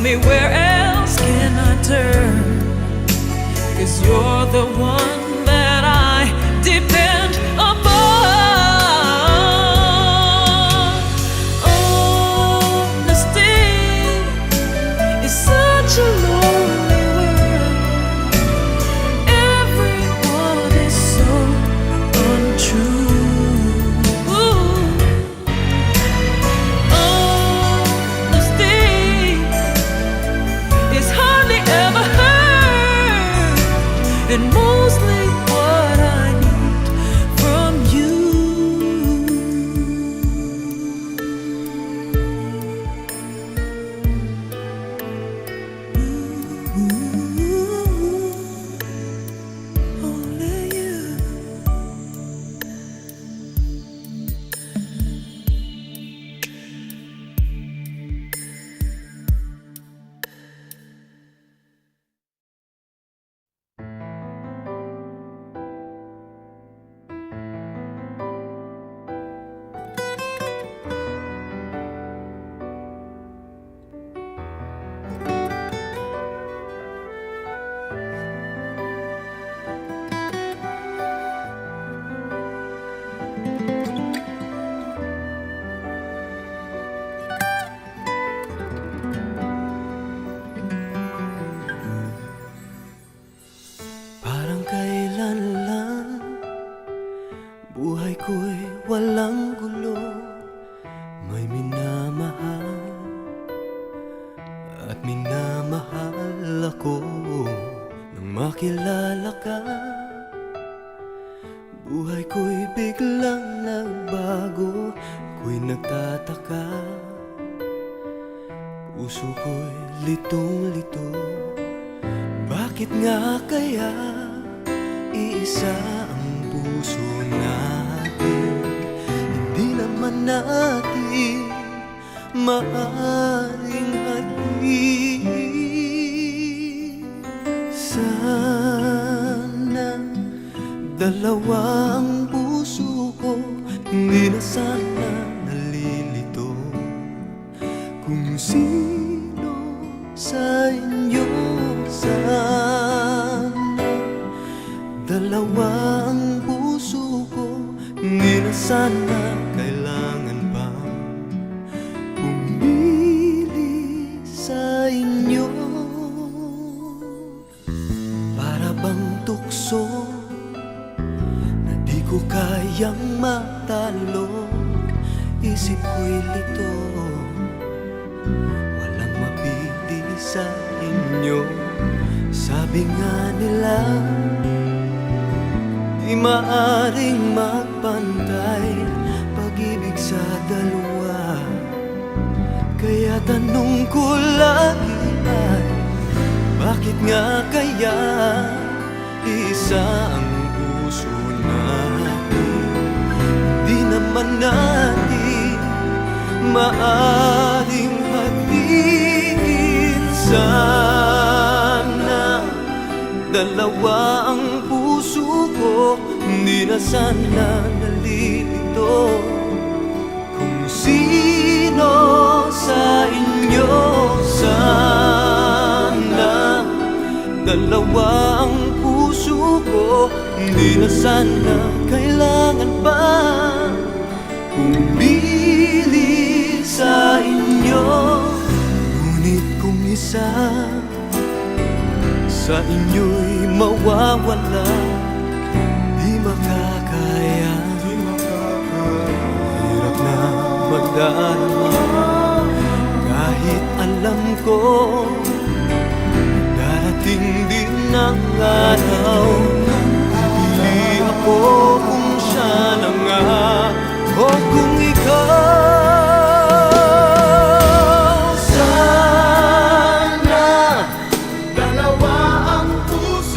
me where else can I turn? 'Cause you're the one that I depend upon. Honesty is such a lonely world. Everyone is so untrue. Honesty is hardly ever heard, and mostly what I need from you. Only you. Parang kailan lang buhay ko'y walang gulo. May minamahal at minamahal ako. Nang makilala ka, buhay ko'y biglang nagbago. Ako'y nagtataka, puso ko'y litong-lito. Bakit nga kaya iisa ang puso natin? Hindi naman natin maaring halin. Sana dalawa ang puso ko, hindi na sana nalilito. Kung sino sa inyo sana dalawa ang puso ko, hindi na sana kailangan pa pumili sa inyo. Para bang tukso na di ko kayang matalo, isip ko'y lito, walang mapili sa inyo. Sabi nga nila, di maaring magpantay pag-ibig sa dalawa. Kaya tanong ko lagi ay, bakit nga kaya isa ang puso natin? Di naman natin maaring hatiin. Sana dalawa ang puso ko, hindi na sana nalilito. Kung sino sa inyo sana dalawa ang puso ko, hindi na sana kailangan pa pumili sa inyo. Ngunit kung isa sa inyo'y mawawala, di makakaya, hirap na magdarama. Kahit alam ko darating din ang araw, pipili ako kung siya na nga o kung ikaw.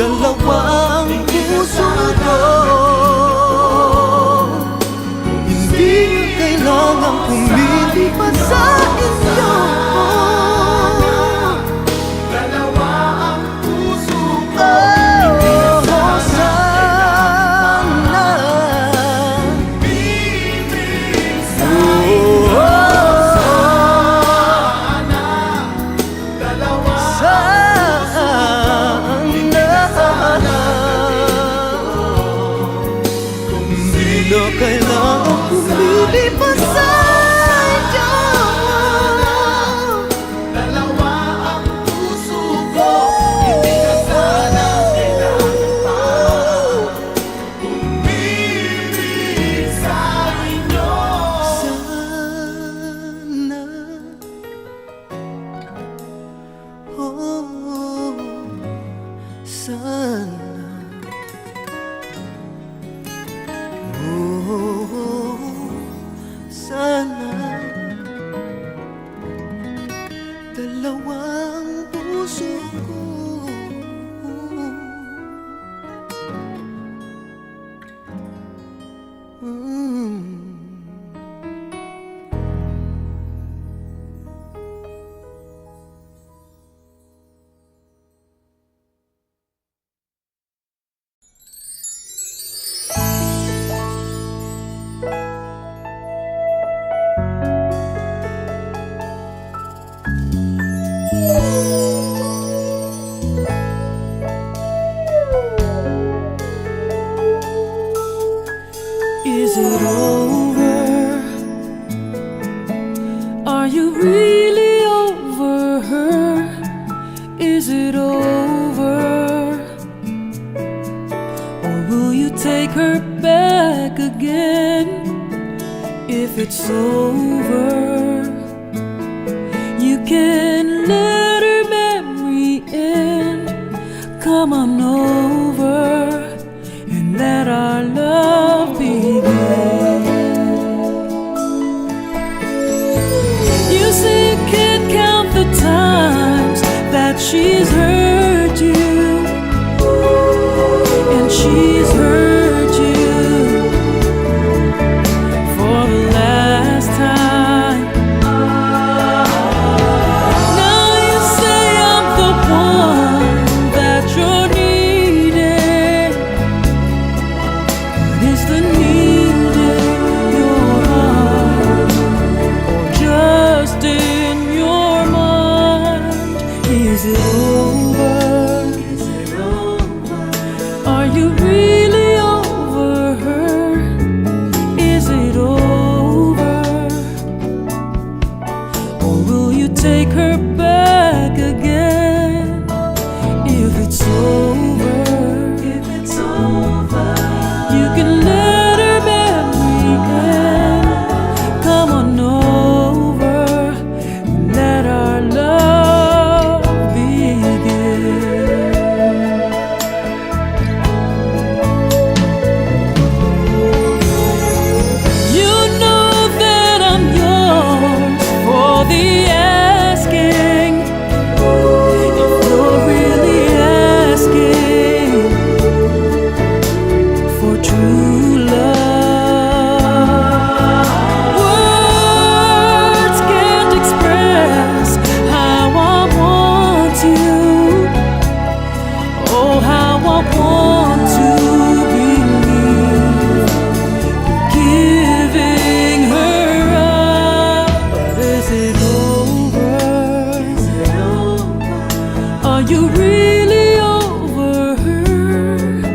Dalawa ang puso ko, hindi nyo kailangang pumili pa sa inyo. Dalawa ang puso ko, sana pipili sa inyo. Sana Sana dalawang puso ko Is it over? Are you really over her? Is it over? Or will you take her back again? If it's over, you can let her memory end. Come on over and let our love begin. You say you can't count the times that she's hurt you, and she's hurt you for the last time. Now you say I'm the one that you're needing, but is the need in your heart or just in your mind? Is it over? Is it over? Are you really over her? Is it over? Or will you take her back again? If it's over, you can let her memory end. Come on over and let our love begin. You know that I'm yours for the asking. If you're really asking for true love, words can't express how I want you. Oh, how I want to believe you're giving her up. But is it over? Are you really over her?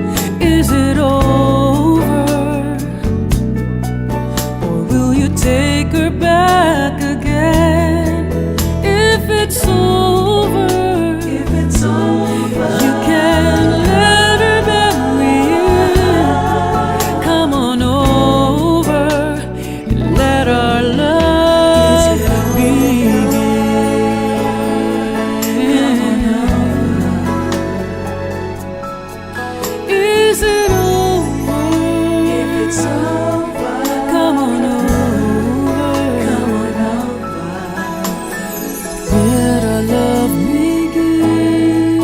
Is it over? Or will you take her back again? If it's over, you can let her memory in. Come on over and let our love begin. Is it over? Come on over. Let our love begin.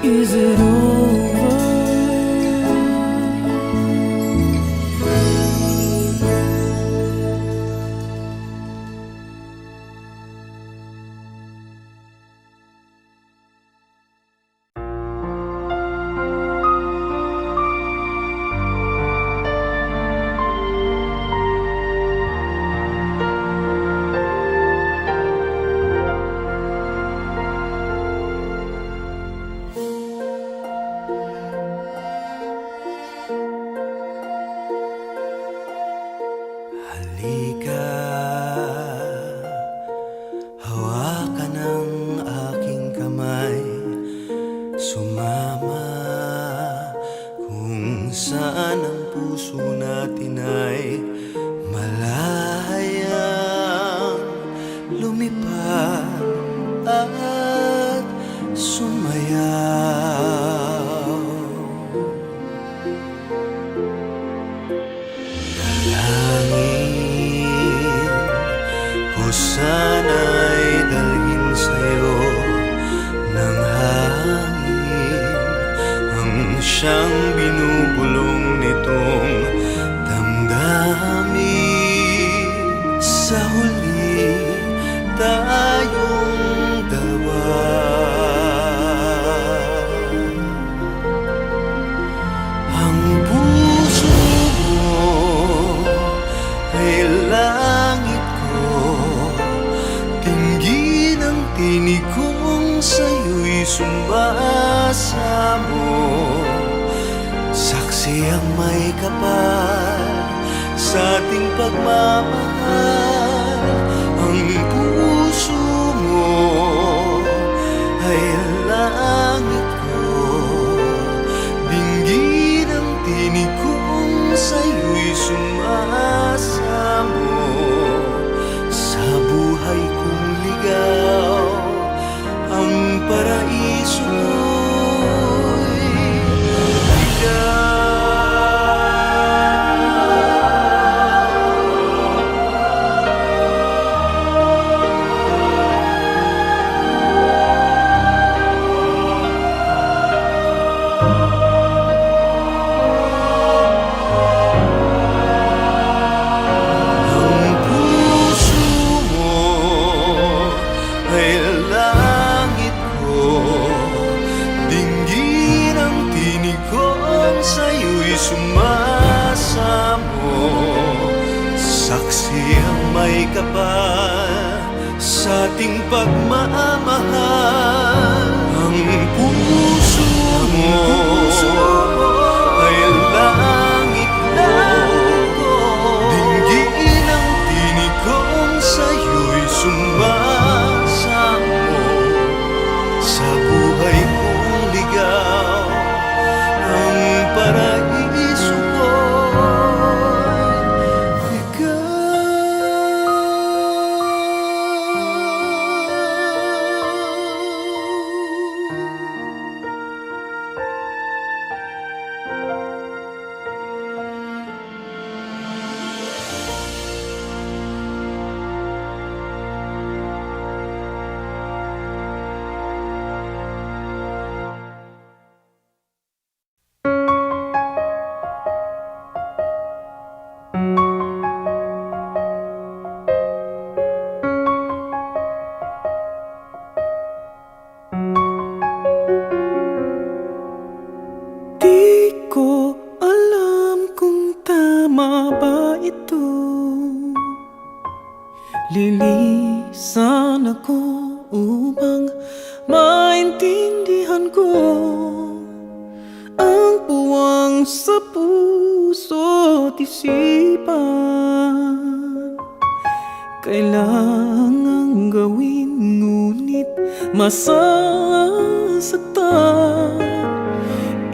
Is it over? Halika, hawakan ang aking kamay, sumama kung saan ang puso natin ay malayang lumipad at sumayaw. siyang binubulong nitong damdamin. Sa huli, tayong dalawa. Ang puso mo ay langit ko, tinggin ang tinig kong sa'yo'y sumasamo. Saksi ang may kapal sa ating pagmamahal. Ang puso mo ay langit ko, dinggin ang tinig kong sa'yo'y sumasamo. Sa buhay kong ligaw, ang paraiso mo'y ikaw. Sumasamo, saksi ang may kapal sa ating pagmamahal. Ang puso mo ay langit ko, dinggin ang tinig kong sa'yo'y sumasamo. Sa buhay kong ligaw, ang paraiso ko'y lilisan ako upang maintindihan ko ang puwang sa puso't isipan. Kailangang gawin ngunit masasaktan.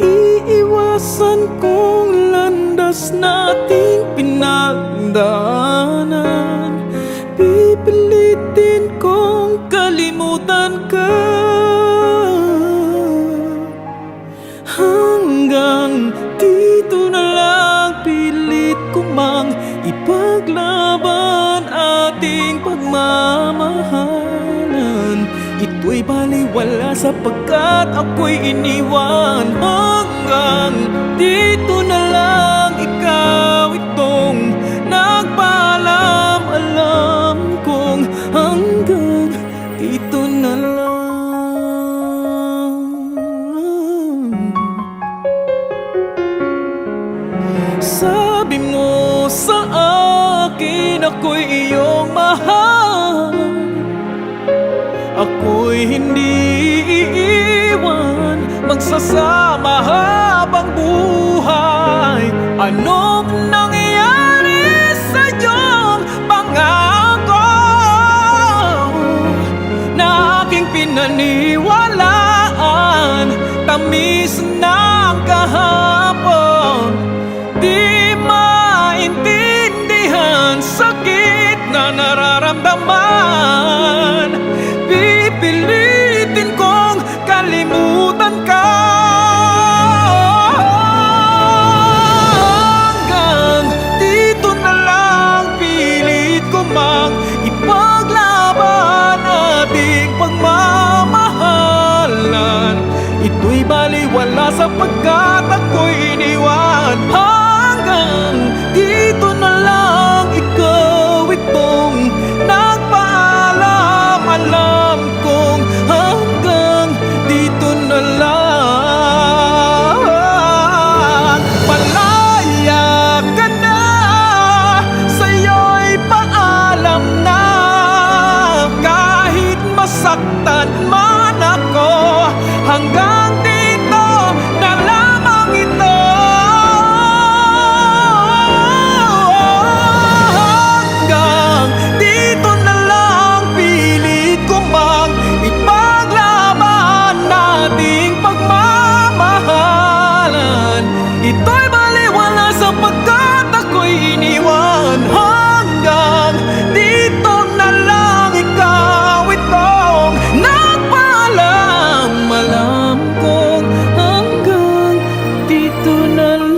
Iiwasan kong landas nating pinagdaanan. Pipilitin kong kalimutan ka hanggang dito na lang. Pilit ko mang ipaglaban ating pagmamahalan. Ito'y baliwala sapagkat ako'y iniwan. Hanggang dito na lang, ikaw itong nagpaalam. Alam kong hanggang dito na lang. Sabi mo sa akin ako'y iyong mahal. Ako'y hindi iiwan, magsasama habang buhay. Anong nangyari sa iyong pangako na aking pinaniwalaan? Tamis ng kahapon, di maintindihan sakit na nararamdaman. Pipilitin kong kalimutan ka hanggang dito na lang. Pilit ko mang ipaglaban ating pagmamahalan. Ito'y baliwala sapagkat ako'y iniwan. Hanggang dito na lang, ikaw itong nagpaalam. Alam kong hanggang dito na lang. Malaya ka na, sa'yo'y paalam na. Kahit masaktan man ako, hanggang dito na lamang ito. Hanggang dito na lang, pilit ko mang ipaglaban nating pagmamahalan. Ito'y baliwala sapagkat ako'y iniwan. Hanggang dito na lang, ikaw itong nagpaalam. Alam kong hanggang dito na lang.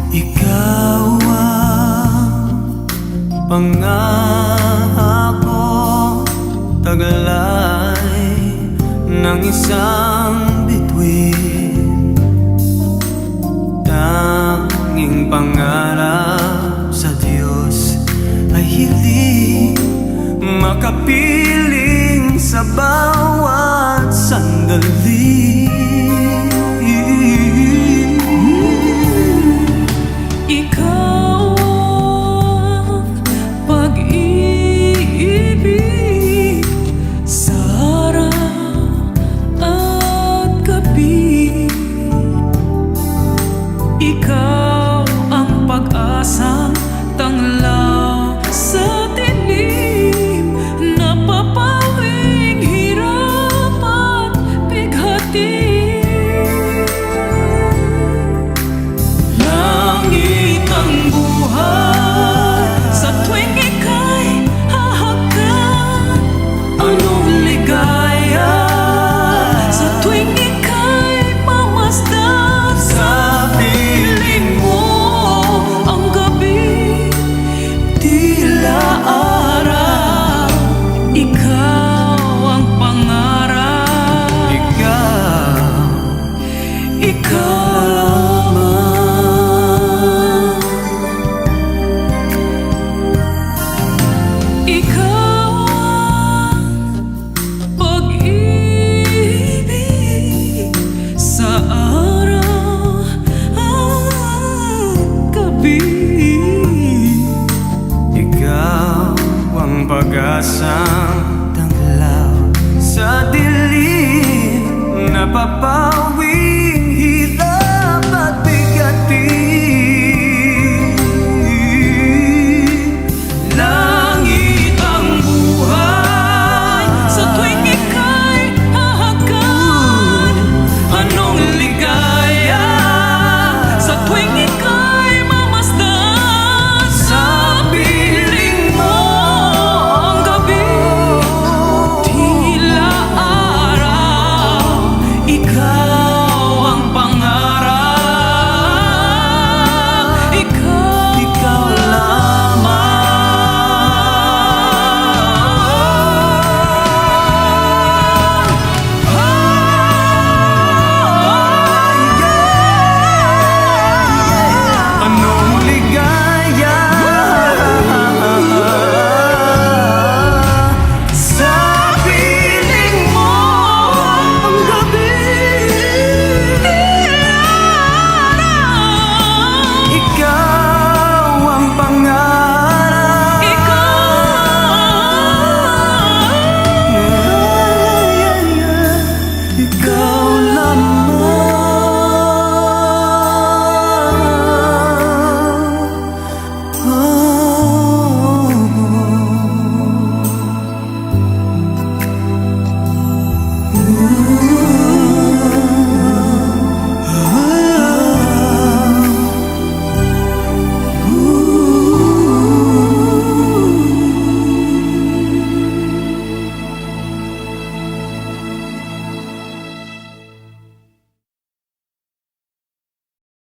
Ikaw ang pangako, taglay ng isang bituin. Tanging pangarap sa Diyos ay hiling makapiling sa bawat sandali. Ikaw ang pag-ibig sa araw at gabi. Ikaw ang pag-asang tanglaw